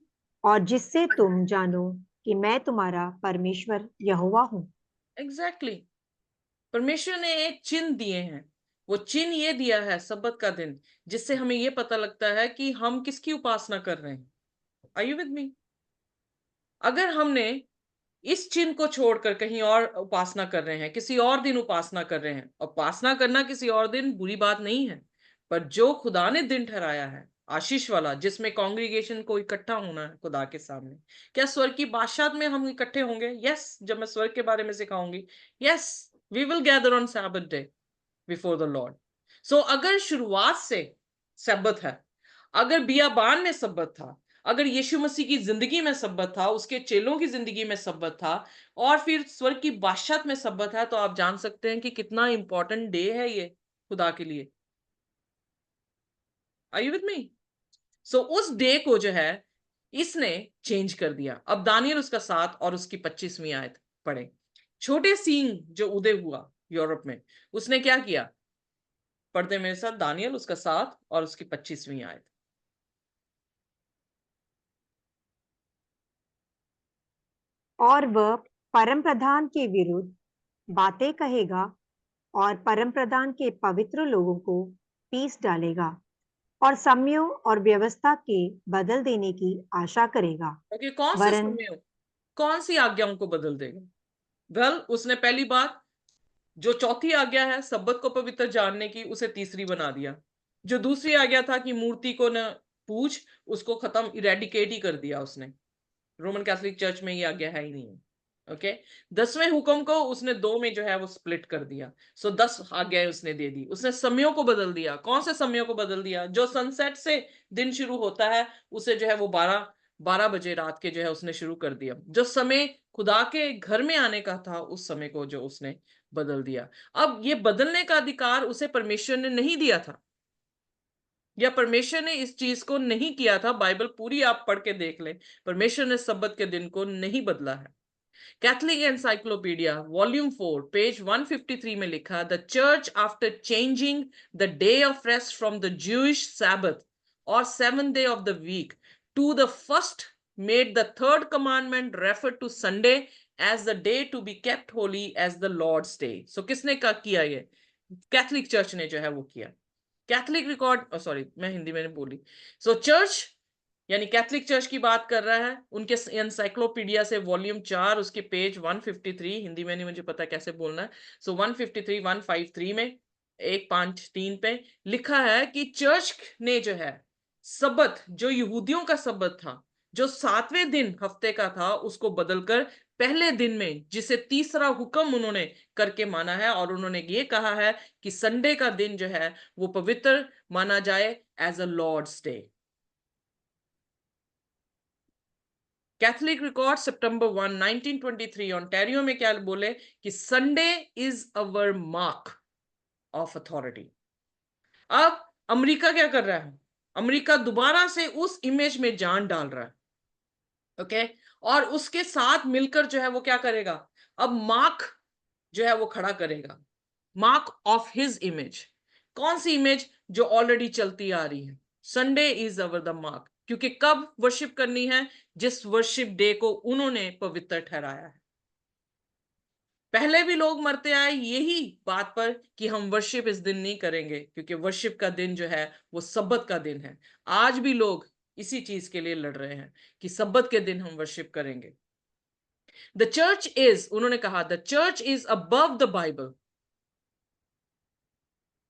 और जिससे तुम जानो कि मैं तुम्हारा परमेश्वर यहोवा हूँ। एग्जैक्टली, परमेश्वर ने एक चिन्ह दिए हैं। वो चिन्ह ये दिया है सब्बत का दिन, जिससे हमें ये पता लगता है कि हम किसकी उपासना कर रहे हैं। Are you with me? अगर हमने इस चिन्ह को छोड़कर कहीं और उपासना कर रहे हैं, किसी और दिन उपासना कर रहे हैं, उपासना करना किसी और दिन बुरी बात नहीं है, पर जो खुदा ने दिन ठहराया है आशीष वाला, जिसमें कांग्रीगेशन को इकट्ठा होना है खुदा के सामने, क्या स्वर्ग की बादशाहत में हम इकट्ठे होंगे? यस, जब मैं स्वर्ग के बारे में सिखाऊंगी, yes, we will gather on Sabbath day before the lord. So अगर शुरुआत से सब्बत है, अगर बियाबान में सब्बत था, अगर यीशु मसीह की जिंदगी में सब्बत था, उसके चेलों की जिंदगी में सब्बत था, और फिर स्वर्ग की बादशाहत में सब्बत है, तो आप जान सकते हैं कि कितना इंपॉर्टेंट डे है ये खुदा के लिए। Are you with me? So उस डे को जो है इसने चेंज कर दिया। अब दानियल उसका 7 और उसकी 25वीं आयत पढ़े। छोटे सींग जो उदय हुआ यूरोप में, उसने क्या किया? पढ़ते मेरे साथ, दानियल उसका 7 और उसकी 25वीं आयत। और वह परम प्रधान के विरुद्ध बातें कहेगा और परम प्रधान के पवित्र लोगों को पीस डालेगा और समयों और व्यवस्था के बदल देने की आशा करेगा। ओके, कौन से वरन समय, कौन सी आज्ञाओं को बदल देगा? वेल, उसने पहली बात, जो चौथी आज्ञा है सब्बत को पवित्र जानने की, उसे तीसरी बना दिया। जो दूसरी आज्ञा था कि मूर्ति को न पूज, उसको खत्म, इरेडिकेट ही कर दिया उसने। रोमन कैथोलिक चर्च में ये आज्ञा है ही नहीं है। ओके, 10वें हुक्म को उसने 2 में जो है वो स्प्लिट कर दिया। सो 10 आज्ञाएं उसने दे दी। उसने समयों को बदल दिया। कौन से समयों को बदल दिया? जो सनसेट से दिन शुरू होता है, उसे जो है वो 12 बजे रात के जो है उसने शुरू कर दिया। जो समय खुदा के घर में आने का था, उस समय को जो उसने बदल दिया। अब ये बदलने का अधिकार उसे परमेश्वर ने नहीं दिया था, या परमेश्वर ने इस चीज को नहीं किया था। बाइबल पूरी आप पढ़ के देख लें, परमेश्वर ने सब्बत के दिन को नहीं बदला है। कैथलिक एनसाइक्लोपीडिया वॉल्यूम 4 पेज 153 में लिखा, the church after changing the day of rest from the Jewish Sabbath और 7th day of the week to the first made the third commandment refer to Sunday as the day to be kept holy as the Lord's day. So किसने का किया ये? Catholic church ने जो है वो किया। कैथलिक रिकॉर्ड, सॉरी मैं हिंदी में बोली। सो चर्च यानी कैथलिक चर्च की बात कर रहा है, उनके एनसाइक्लोपीडिया से वॉल्यूम 4 उसके पेज 153, हिंदी में नहीं मुझे पता कैसे बोलना है, सो 153 153 में 153 पे लिखा है कि चर्च ने जो है सब्बत, जो यहूदियों का सब्बत था, जो 7वें दिन हफ्ते का था, उसको बदलकर पहले दिन में, जिसे तीसरा हुक्म उन्होंने करके माना है, और उन्होंने ये कहा है कि संडे का दिन जो है वो पवित्र माना जाए as a Lord's day. Catholic record सितंबर 1 1923 ओंटारियो में क्या बोले कि Sunday is our mark of authority. अब अमेरिका क्या कर रहा है? अमेरिका दोबारा से उस इमेज में जान डाल रहा है। ओके, और उसके साथ मिलकर जो है वो क्या करेगा? अब मार्क जो है वो खड़ा करेगा, मार्क ऑफ हिज इमेज। कौन सी इमेज? जो ऑलरेडी चलती आ रही है, Sunday is our the mark. क्योंकि कब वर्शिप करनी है? जिस वर्शिप डे को उन्होंने पवित्र ठहराया है। पहले भी लोग मरते आए यही बात पर कि हम वर्शिप इस दिन नहीं करेंगे, क्योंकि वर्शिप का दिन जो है वो सब्बत का दिन है। आज भी लोग इसी चीज के लिए लड़ रहे हैं कि सब्बत के दिन हम वर्शिप करेंगे। द चर्च इज, उन्होंने कहा, the church is above the Bible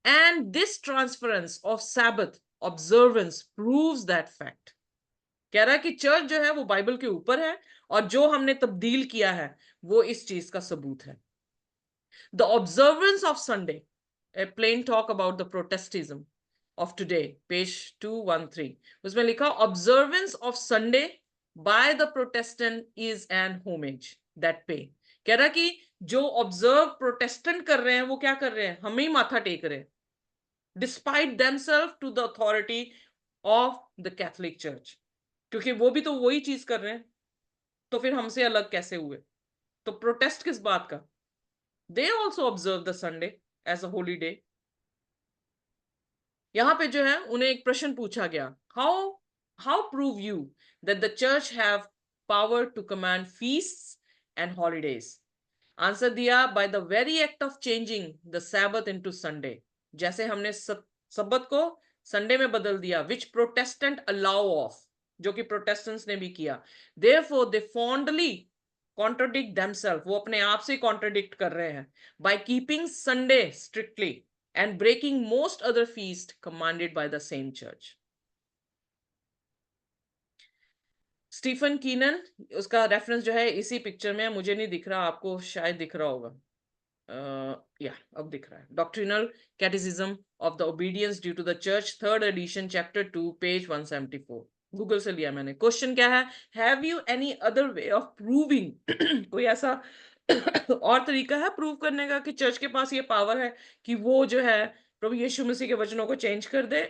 and this transference of Sabbath observance proves that fact। कह रहा है कि चर्च जो है वो बाइबल के ऊपर है, और जो हमने तब्दील किया है वो इस चीज का सबूत है। The observance of Sunday, a plain talk about the Protestantism of today, page 213, उसमें लिखा observance of Sunday by the Protestant is an homage that pay। कह रहा कि जो ऑब्जर्व प्रोटेस्टेंट कर रहे हैं वो क्या कर रहे हैं? हमें ही माथा टेक रहे हैं, despite themselves to the authority of the Catholic Church। क्योंकि वो भी तो वही चीज कर रहे हैं, तो फिर हमसे अलग कैसे हुए? तो प्रोटेस्ट किस बात का? they also observe the Sunday as a holy day। यहां पे जो है उन्हें एक प्रश्न पूछा गया, how prove you that the church have power to command feasts and holidays? Answer दिया, by the very act of changing the Sabbath into Sunday। जैसे हमने सब्बत को संडे में बदल दिया, which Protestant allow of, जो कि प्रोटेस्टेंट्स ने भी किया। Therefore they fondly contradict themselves, वो अपने आप से कॉन्ट्रडिक्ट कर रहे हैं, by keeping Sunday strictly and breaking most other feasts commanded by the same church। Stephen Keenan, उसका रेफरेंस जो है इसी पिक्चर में, मुझे नहीं दिख रहा, आपको शायद दिख रहा होगा। अब दिख रहा है। Doctrinal catechism of the obedience due to the church, 3rd edition, chapter 2, page 174। Google से लिया मैंने। क्वेश्चन क्या है, have you any other way of proving, कोई ऐसा और तरीका है प्रूव करने का कि चर्च के पास ये पावर है कि वो जो है प्रभु यीशु मसीह के वचनों को चेंज कर दे?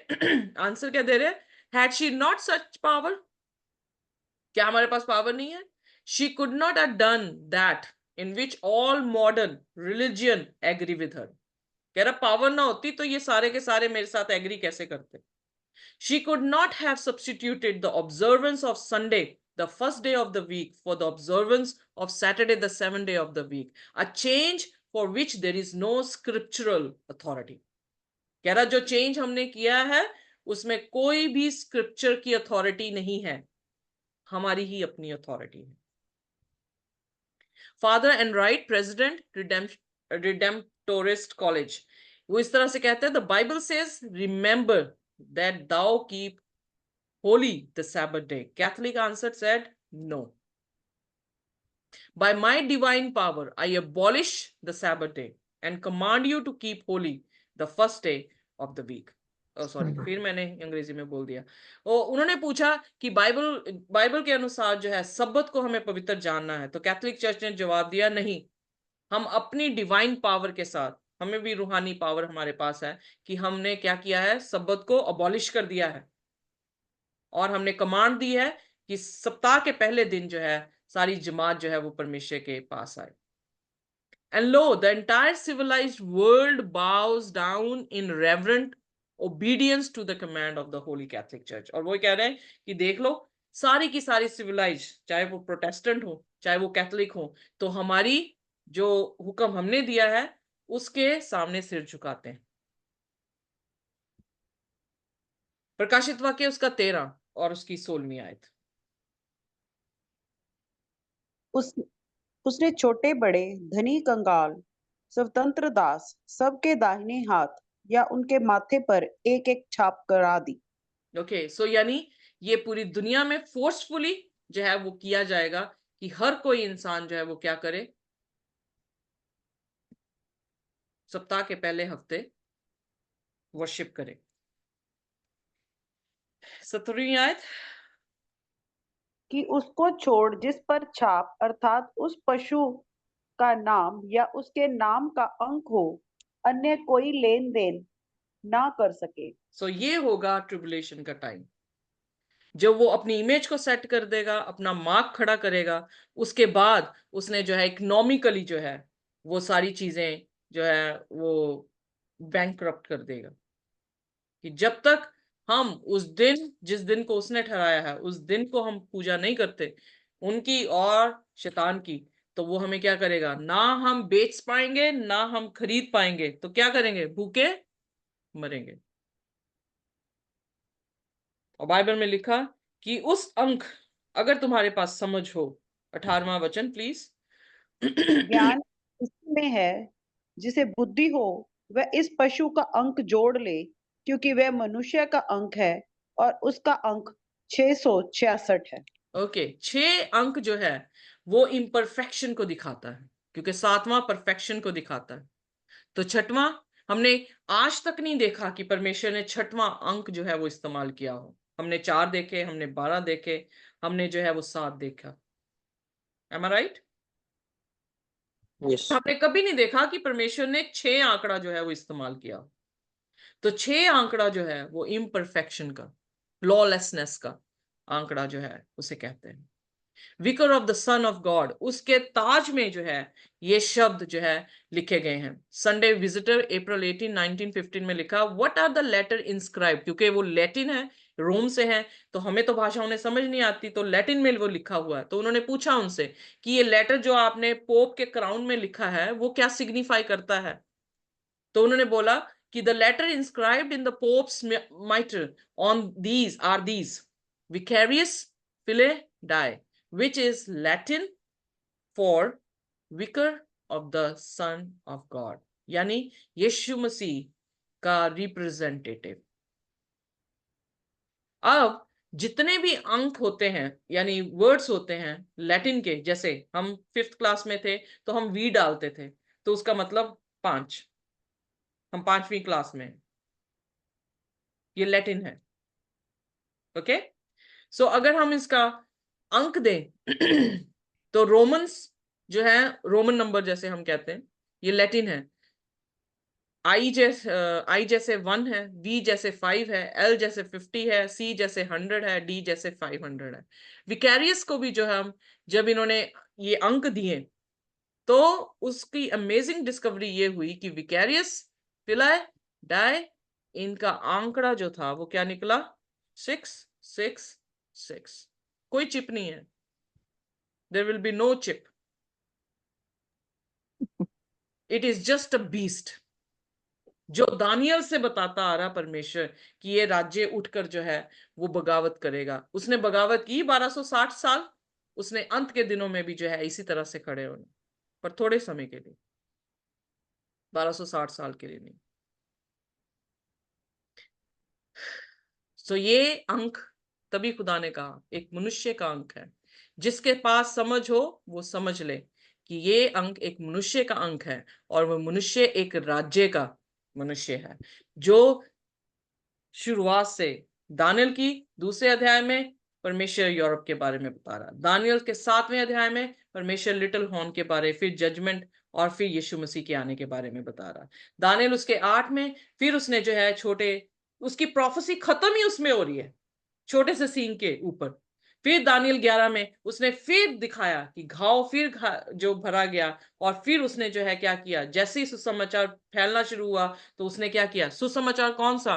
आंसर क्या दे रहे हैं, had she not such power, क्या हमारे पास पावर नहीं है? She could not have done that in which all modern religion agree with her. कह रहा पावर ना होती तो ये सारे के सारे मेरे साथ एग्री कैसे करते? She could not have substituted the observance of Sunday, the first day of the week, for the observance of Saturday, the seventh day of the week, a change for which there is no scriptural authority. कह रहा जो change हमने किया है उसमें कोई भी scripture की अथॉरिटी नहीं है, हमारी ही अपनी अथॉरिटी है। Father Enright president Redemptorist college, वो इस तरह से कहते हैं, the Bible says remember that thou keep holy the Sabbath day. Catholic answered said no. By my divine power I abolish the Sabbath day and command you to keep holy the first day of the week. Sorry, फिर मैंने अंग्रेजी में बोल दिया। उन्होंने पूछा कि Bible के अनुसार जो है सब्बत को हमें पवित्र जानना है, तो कैथोलिक चर्च ने जवाब दिया नहीं, हम अपनी डिवाइन पावर के साथ, हमें भी रूहानी पावर हमारे पास है कि हमने क्या किया है, सब्बत को अबॉलिश कर दिया है और हमने कमांड दी है कि सप्ताह के पहले दिन जो है सारी जमात जो है वो परमेश्वर के पास आए। And lo the entire civilised world bows down in reverent obedience to the command of the holy Catholic church. और वो कह रहे हैं कि देख लो सारी की सारी सिविलाइज, चाहे वो प्रोटेस्टेंट हो चाहे वो कैथोलिक हो, तो हमारी जो हुक्म हमने दिया है उसके सामने सिर झुकाते हैं। प्रकाशित वाक्य उसका 13 और उसकी 16वीं आयत। उसने छोटे बड़े, धनी कंगाल, स्वतंत्र दास सबके दाहिने हाथ या उनके माथे पर एक एक छाप करा दी। ओके, सो यानी ये पूरी दुनिया में फोर्सफुली जो है वो किया जाएगा कि हर कोई इंसान जो है वो क्या करे, सप्ताह के पहले हफ्ते वर्शिप करे। 17वीं आयत, कि उसको छोड़ जिस पर छाप अर्थात उस पशु का नाम या उसके नाम का अंक हो, अन्य कोई लेन देन ना कर सके। सो ये होगा ट्रिबुलेशन का टाइम, जब वो अपनी इमेज को सेट कर देगा, अपना मार्क खड़ा करेगा, उसके बाद उसने जो है इकोनॉमिकली जो है वो सारी चीजें जो है वो बैंकरप्ट कर देगा कि जब तक हम उस दिन, जिस दिन को उसने ठहराया है, उस दिन को हम पूजा नहीं करते उनकी और शैतान की, तो वो हमें क्या करेगा, ना हम बेच पाएंगे ना हम खरीद पाएंगे, तो क्या करेंगे, भूखे मरेंगे। और बाइबल में लिखा कि उस अंक, अगर तुम्हारे पास समझ हो, 18वां वचन प्लीज। ज्ञान उसमें है जिसे बुद्धि हो, वह इस पशु का अंक जोड़ ले, क्योंकि वह मनुष्य का अंक है और उसका अंक 666 है। ओके, 6 अंक जो है वो इम्परफेक्शन को दिखाता है, क्योंकि 7वां परफेक्शन को दिखाता है। तो 6वां हमने आज तक नहीं देखा कि परमेश्वर ने 6वां अंक जो है वो इस्तेमाल किया हो। हमने 4 देखे, हमने 12 देखे, हमने जो है वो 7 देखा। एम आई राइट? यस। हमने कभी नहीं देखा कि परमेश्वर ने 6 आंकड़ा जो है वो इस्तेमाल किया। तो 6 आंकड़ा जो है वो इम्परफेक्शन का, लॉलेसनेस का आंकड़ा जो है उसे कहते हैं। Vicar of the son of God, उसके ताज में जो है ये शब्द जो है लिखे गए हैं। संडे विजिटर अप्रैल 18 1915 में लिखा, what are the letter inscribe, क्योंकि वो लैटिन है, रोम से है, तो हमें तो भाषा उन्हें समझ नहीं आती, तो लैटिन में वो लिखा हुआ है। तो उन्होंने पूछा उनसे कि ये लेटर जो आपने पोप के क्राउन में लिखा है वो क्या सिग्निफाई करता है? तो उन्होंने बोला कि the letter inscribed in the pope's mitre on these are these विकेरियस फिले डाई, which is Latin for vicar of the Son of God, यानी यीशु मसीह का रिप्रेजेंटेटिव। अब जितने भी अंक होते हैं यानी वर्ड्स होते हैं लैटिन के, जैसे हम 5th क्लास में थे तो हम वी डालते थे, तो उसका मतलब 5, हम 5वीं क्लास में, ये लैटिन है। ओके, सो अगर हम इसका अंक दें तो रोमन्स जो है, रोमन नंबर जैसे हम कहते हैं, ये लैटिन है। आई जैसे 1 है, V जैसे 5 है, L जैसे 50 है, C जैसे 100 है, D जैसे 500 है। विकैरियस को भी जो है हम जब इन्होंने ये अंक दिए तो उसकी अमेजिंग डिस्कवरी ये हुई कि विकैरियस, फिलाई, डाई, इनका आंकड़ा जो था वो क्या निकला? 666। कोई चिप नहीं है, there will be no chip, it is just a beast. जो दानियल से बताता आ रहा परमेश्वर कि ये राज्य उठकर जो है वो बगावत करेगा। उसने बगावत की 1260 साल, उसने अंत के दिनों में भी जो है इसी तरह से खड़े होना, पर थोड़े समय के लिए, 1260 साल के लिए नहीं। तो ये अंक तभी खुदा ने कहा एक मनुष्य का अंक है। जिसके पास समझ हो वो समझ ले कि ये अंक एक मनुष्य का अंक है, और वो मनुष्य एक राज्य का मनुष्य है। जो शुरुआत से दानियल की दूसरे अध्याय में परमेश्वर यूरोप के बारे में बता रहा, दानियल के 7वें अध्याय में परमेश्वर लिटिल हॉर्न के बारे, फिर जजमेंट, और फिर यीशु मसीह के आने के बारे में बता रहा। दानियल उसके 8 में फिर उसने जो है छोटे, उसकी प्रोफेसी खत्म ही उसमें हो रही है छोटे से सीन के ऊपर। फिर दानियल 11 में उसने फिर दिखाया कि घाव फिर जो भरा गया, और फिर उसने जो है क्या किया, जैसे ही सुसमाचार फैलना शुरू हुआ तो उसने क्या किया, सुसमाचार कौन सा?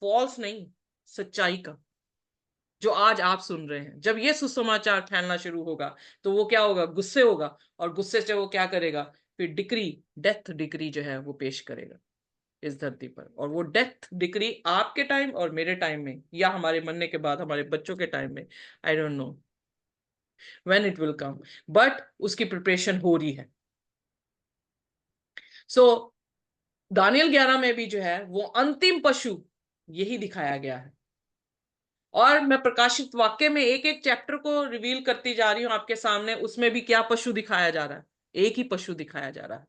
फॉल्स नहीं, सच्चाई का, जो आज आप सुन रहे हैं। जब ये सुसमाचार फैलना शुरू होगा तो वो क्या होगा, गुस्से होगा, और गुस्से से वो क्या करेगा, फिर डिक्री, डेथ डिक्री जो है वो पेश करेगा इस धरती पर। और वो डेथ डिक्री आपके टाइम और मेरे टाइम में, या हमारे मरने के बाद हमारे बच्चों के टाइम में, I don't know when it will come, but उसकी प्रिपरेशन हो रही है। सो दानियल 11 में भी जो है वो अंतिम पशु यही दिखाया गया है। और मैं प्रकाशित वाक्य में एक एक चैप्टर को रिवील करती जा रही हूं आपके सामने, उसमें भी क्या पशु दिखाया जा रहा है? एक ही पशु दिखाया जा रहा है।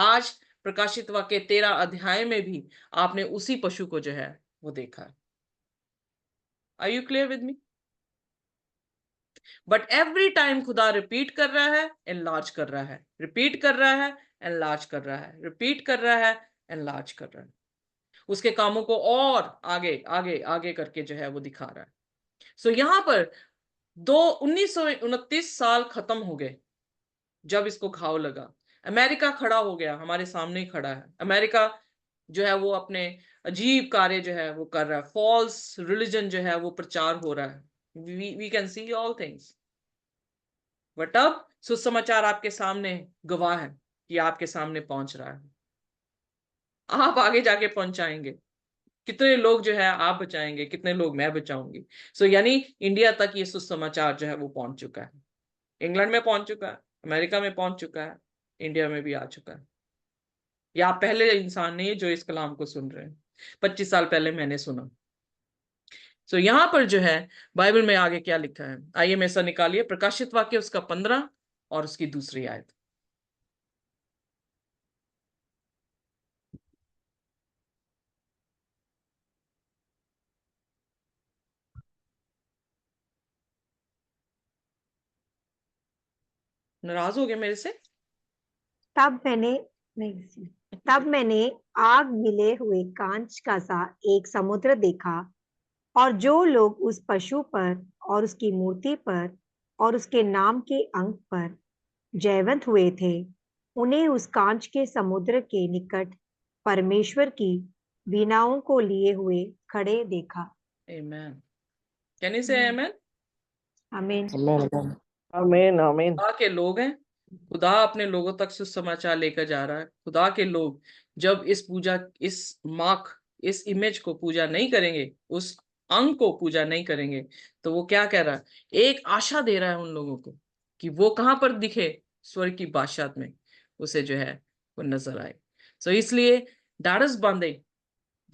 आज प्रकाशित वाक्य 13 अध्याय में भी आपने उसी पशु को जो है वो देखा है। Are you clear with me? But every time खुदा रिपीट कर रहा है, एनलार्ज कर रहा है, रिपीट कर रहा है, एनलार्ज कर रहा है, रिपीट कर रहा है, एनलार्ज कर रहा है। उसके कामों को और आगे आगे आगे करके जो है वो दिखा रहा है। सो यहां पर 1929 साल खत्म हो गए जब इसको घाव लगा। अमेरिका खड़ा हो गया, हमारे सामने ही खड़ा है। अमेरिका जो है वो अपने अजीब कार्य जो है वो कर रहा है, फॉल्स रिलीजन जो है वो प्रचार हो रहा है। We can see all things, but अब सुसमाचार आपके सामने गवाह है कि आपके सामने पहुंच रहा है। आप आगे जाके पहुंचाएंगे, कितने लोग जो है आप बचाएंगे, कितने लोग मैं बचाऊंगी। सो यानी इंडिया तक ये सुसमाचार जो है वो पहुंच चुका है, इंग्लैंड में पहुंच चुका है, अमेरिका में पहुंच चुका है, इंडिया में भी आ चुका है। या आप पहले इंसान नहीं है जो इस कलाम को सुन रहे हैं, 25 साल पहले मैंने सुना। सो यहां पर जो है बाइबल में आगे क्या लिखा है, आइए में ऐसा निकालिए प्रकाशित वाक्य उसका 15 और उसकी दूसरी आयत। नाराज हो गए मेरे से? तब मैंने नहीं तब मैंने आग मिले हुए कांच का सा एक समुद्र देखा, और जो लोग उस पशु पर और उसकी मूर्ति पर और उसके नाम के अंक पर जयवंत हुए थे, उन्हें उस कांच के समुद्र के निकट परमेश्वर की वीणाओं को लिए हुए खड़े देखा। आमेन। कैन यू से आमेन? आमीन। आमीन आमीन। खुदा के लोग हैं, खुदा अपने लोगों तक सुसमाचार लेकर जा रहा है। खुदा के लोग जब इस मार्क, इस इमेज को पूजा नहीं करेंगे, उस अंग को पूजा नहीं करेंगे, तो वो क्या कह रहा है, एक आशा दे रहा है उन लोगों को कि वो कहां पर दिखे, स्वर्ग की बादशाहत में उसे जो है वो नजर आए। सो इसलिए ढाढ़स बांधे,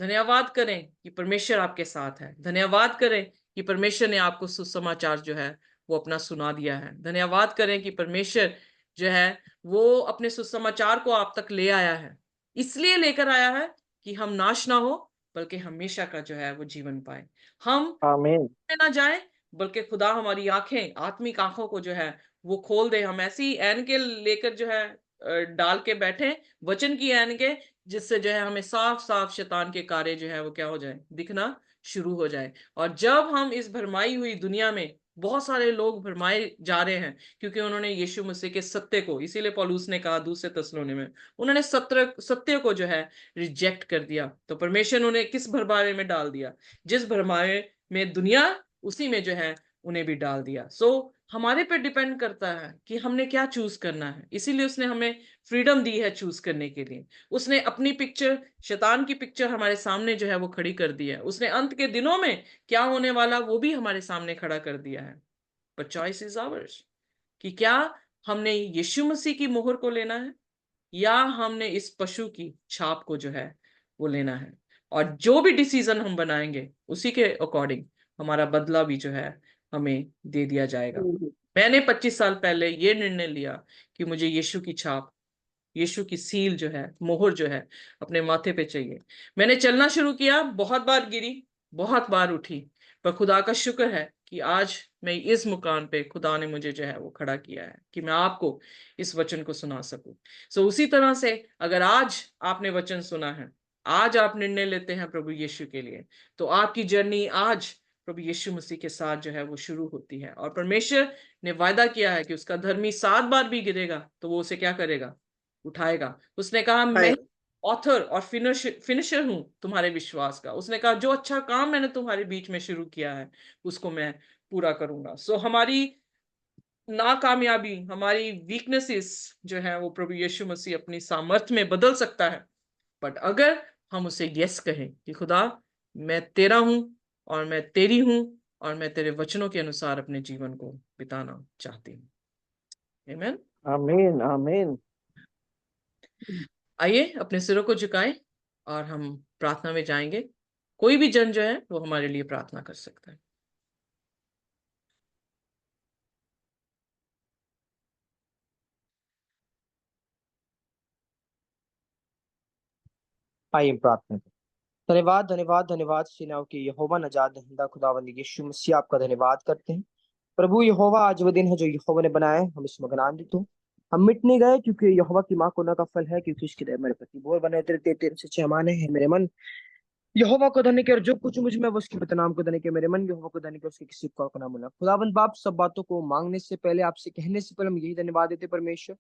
धन्यवाद करें कि परमेश्वर आपके साथ है, धन्यवाद करें कि परमेश्वर ने आपको सुसमाचार जो है वो अपना सुना दिया है, धन्यवाद करें कि परमेश्वर जो है वो अपने सुसमाचार को आप तक ले आया है, इसलिए लेकर आया है कि हम नाश ना हो बल्कि हमेशा का जो है वो जीवन पाए, हम आमीन ना जाए बल्कि खुदा हमारी आंखें, आत्मिक आंखों को जो है वो खोल दे। हम ऐसी ऐनकें लेकर जो है डाल के बैठे, वचन की ऐनकें, जिससे जो है हमें साफ साफ शैतान के कार्य जो है वो क्या हो जाए, दिखना शुरू हो जाए। और जब हम इस भरमाई हुई दुनिया में, बहुत सारे लोग भरमाए जा रहे हैं क्योंकि उन्होंने यीशु मसीह के सत्य को, इसीलिए पौलुस ने कहा दूसरे तस्सलुनी में, उन्होंने सत्य को जो है रिजेक्ट कर दिया। तो परमेश्वर ने उन्हें किस भरमावे में डाल दिया? जिस भरमावे में दुनिया, उसी में जो है उन्हें भी डाल दिया। हमारे पे डिपेंड करता है कि हमने क्या चूज करना है। इसीलिए उसने हमें फ्रीडम दी है चूज करने के लिए। उसने अपनी पिक्चर, शैतान की पिक्चर हमारे सामने जो है वो खड़ी कर दी है। उसने अंत के दिनों में क्या होने वाला वो भी हमारे सामने खड़ा कर दिया है। बट चॉइस इज आवर्स, कि क्या हमने यीशु मसीह की मोहर को लेना है या हमने इस पशु की छाप को जो है वो लेना है। और जो भी डिसीजन हम बनाएंगे उसी के अकॉर्डिंग हमारा बदला भी जो है हमें दे दिया जाएगा। मैंने 25 साल पहले ये निर्णय लिया कि मुझे यीशु की छाप, यीशु की सील जो है, मोहर जो है अपने माथे पे चाहिए। मैंने चलना शुरू किया, बहुत बार गिरी, बहुत बार उठी, पर खुदा का शुक्र है कि आज मैं इस मुकाम पे खुदा ने मुझे जो है वो खड़ा किया है कि मैं आपको इस वचन को सुना सकूं। उसी तरह से अगर आज आपने वचन सुना है, आज आप निर्णय लेते हैं प्रभु यीशु के लिए, तो आपकी जर्नी आज प्रभु यीशु मसीह के साथ जो है वो शुरू होती है। और परमेश्वर ने वायदा किया है कि उसका धर्मी 7 बार भी गिरेगा तो वो उसे क्या करेगा, उठाएगा। उसने कहा मैं ऑथर और फिनिशर हूं तुम्हारे विश्वास का। उसने कहा जो अच्छा काम मैंने तुम्हारे बीच में शुरू किया है उसको मैं पूरा करूंगा। हमारी नाकामयाबी, हमारी वीकनेसेस जो है वो प्रभु यीशु मसीह अपनी सामर्थ्य में बदल सकता है। बट अगर हम उसे यस कहें कि खुदा मैं तेरा हूं और मैं तेरी हूं और मैं तेरे वचनों के अनुसार अपने जीवन को बिताना चाहती हूँ। आमीन। आमीन आमीन। आइए अपने सिरों को झुकाएं और हम प्रार्थना में जाएंगे। कोई भी जन जो है वो हमारे लिए प्रार्थना कर सकता है। आइए प्रार्थना करें। धन्यवाद धन्यवाद धन्यवाद सेनाओं के यहोवा नजात दहिंदा खुदावंद यीशु मसीह, आपका धन्यवाद करते हैं। प्रभु यहोवा, आज वो दिन है जो यहोवा ने बनाया है, हम इसमें आनंदित हो। हम मिट नहीं गए क्योंकि यहोवा की माँ कोना का फल है, क्योंकि उसकी दया मेरे प्रति बोर बने तेरे तेरे सच्चे माने हैं मेरे मन। यहोवा को धन्य के, और जो कुछ मुझ में वो उसके नाम को धन्य के मेरे मन। यहोवा को धन्य के, उसके किसी को नाम मिला। खुदावंद बाप, सब बातों को मांगने से पहले, आपसे कहने से पहले हम यही धन्यवाद देते परमेश्वर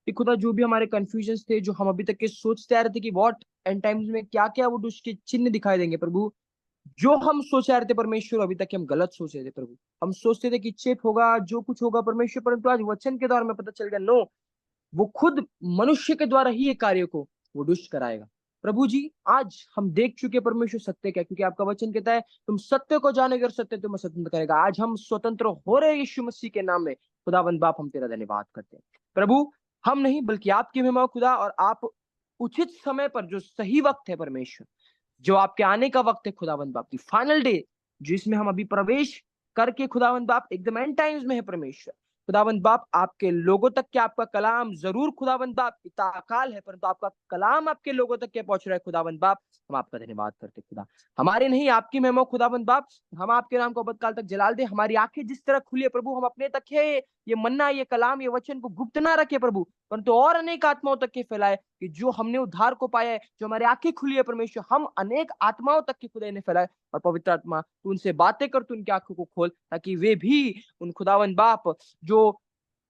कि खुदा जो भी हमारे कंफ्यूजन थे, जो हम अभी तक के सोचते आ रहे थे कि व्हाट एंड टाइम्स में क्या क्या वो उसके चिन्ह दिखाई देंगे प्रभु, जो हम सोच रहे थे परमेश्वर, अभी तक हम गलत सोच रहे थे प्रभु। हम सोचते थे कि चेक होगा, जो कुछ होगा परमेश्वर, परंतु आज वचन के द्वारा में पता चल गया, नो, वो खुद मनुष्य के द्वारा ही ये कार्य को वो दुष्ट कराएगा। प्रभु जी, आज हम देख चुके परमेश्वर सत्य क्या, क्योंकि आपका वचन कहता है तुम सत्य को जानेगे और सत्य तुम्हें स्वतंत्र करेगा। आज हम स्वतंत्र हो रहे यीशु मसीह के नाम में। खुदावंद बाप, हम तेरा धन्यवाद करते हैं प्रभु। हम नहीं बल्कि आपकी महिमा खुदा, और आप उचित समय पर, जो सही वक्त है परमेश्वर, जो आपके आने का वक्त है खुदावंद बाप की फाइनल डे, जिसमें हम अभी प्रवेश करके खुदावंद बाप एकदम एंड टाइम्स में है परमेश्वर। खुदावंद बाप, आपके लोगों तक क्या आपका कलाम जरूर खुदावंद बाप इतना अकाल है, परंतु आपका कलाम आपके लोगों तक क्या पहुंच रहा है खुदावंद बाप, हम आपका धन्यवाद करते खुदा। हमारे नहीं, आपकी महिमा खुदावंद बाप, हम आपके नाम को अबदकाल तक जलाल दे। हमारी आंखें जिस तरह खुली है प्रभु, हम अपने तक है ये मन्ना, ये कलाम, ये वचन को गुप्त ना रखे प्रभु, परंतु और अनेक आत्माओं तक के फैलाए, कि जो हमने उद्धार को पाया है, जो हमारी आंखें खुली है परमेश्वर, हम अनेक आत्माओं तक के खुदा ने फैलाए। और पवित्र आत्मा, तू उनसे बातें कर, तू उनकी आंखों को खोल, ताकि वे भी उन खुदावंद बाप जो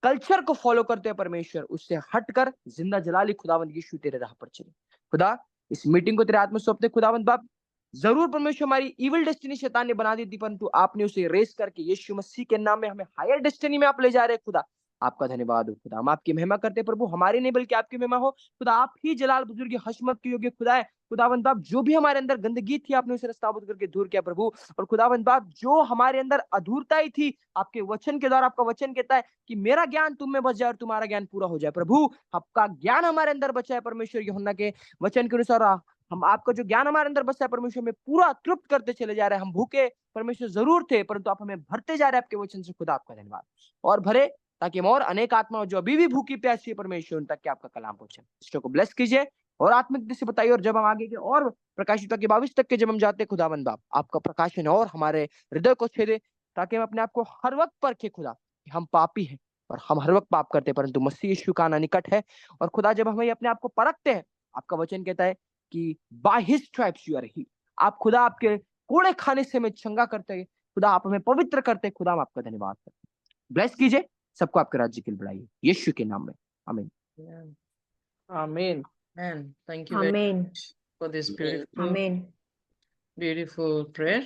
कल्चर को फॉलो करते हैं परमेश्वर, उससे हटकर जिंदा जलाली खुदावंद यीशु तेरे राह पर चले। खुदा, इस मीटिंग को तेरे हाथ में सौंपते खुदावंद बाप। जरूर परमेश्वर हमारी इविल डेस्टिनी शैतान ने बना दी थी, परंतु आपने उसे रेस करके यीशु मसीह के नाम में हमें हायर डेस्टिनी में आप ले जा रहे हैं खुदा। आपका धन्यवाद हो खुदा। हम आपकी महिमा करते प्रभु, हमारी नहीं बल्कि आपकी महिमा हो खुदा। आप ही जलाल बुजुर्ग हशमत के योग्य खुदा है खुदावंद बाप। जो भी हमारे अंदर गंदगी थी, आपने उसे रास्ताबुद करके दूर किया प्रभु। और खुदावंद बाप, जो हमारे अंदर अधूरताई थी, आपके वचन के द्वारा, आपका वचन कहता है कि मेरा ज्ञान तुम में बच जाए और तुम्हारा ज्ञान पूरा हो जाए प्रभु। आपका ज्ञान हमारे अंदर बचा है परमेश्वर, यूहन्ना के वचन के अनुसार हम आपका जो ज्ञान हमारे अंदर बचा है परमेश्वर में पूरा तृप्त करते चले जा रहे हैं। हम भूखे परमेश्वर जरूर थे, परंतु आप हमें भरते जा रहे हैं आपके वचन से खुदा। आपका धन्यवाद। और भरे, ताकि हम और अनेक आत्माओं जो अभी भी भूखी प्यासी है परमेश्वर, उन तक के आपका कलाम पहुंचे। इसको को ब्लेस कीजिए और आत्मिक दृष्टि से बताइए। और जब हम आगे के और प्रकाशित के 22 तक के जब हम जाते खुदावंद बाप, आपका प्रकाशन और हमारे हृदय को छेदे, ताकि हम अपने आप को हर वक्त परखे खुदा कि हम पापी हैं और हम हर वक्त पाप करते हैं, परंतु मसीह यीशु का आना निकट है। और खुदा जब हमें अपने आप को परखते हैं, आपका वचन कहता है कि by his stripes you are healed. आप खुदा आपके कोड़े खाने से हमें चंगा करते हैं, खुदा आप हमें पवित्र करते हैं। खुदा हम आपका धन्यवाद करते हैं। ब्लेस कीजिए सबको, आपके राज्य के लिए बढ़ाइए, यीशु के नाम में, आमीन। Amen. And thank you very Amen. much for this beautiful Amen. beautiful prayer.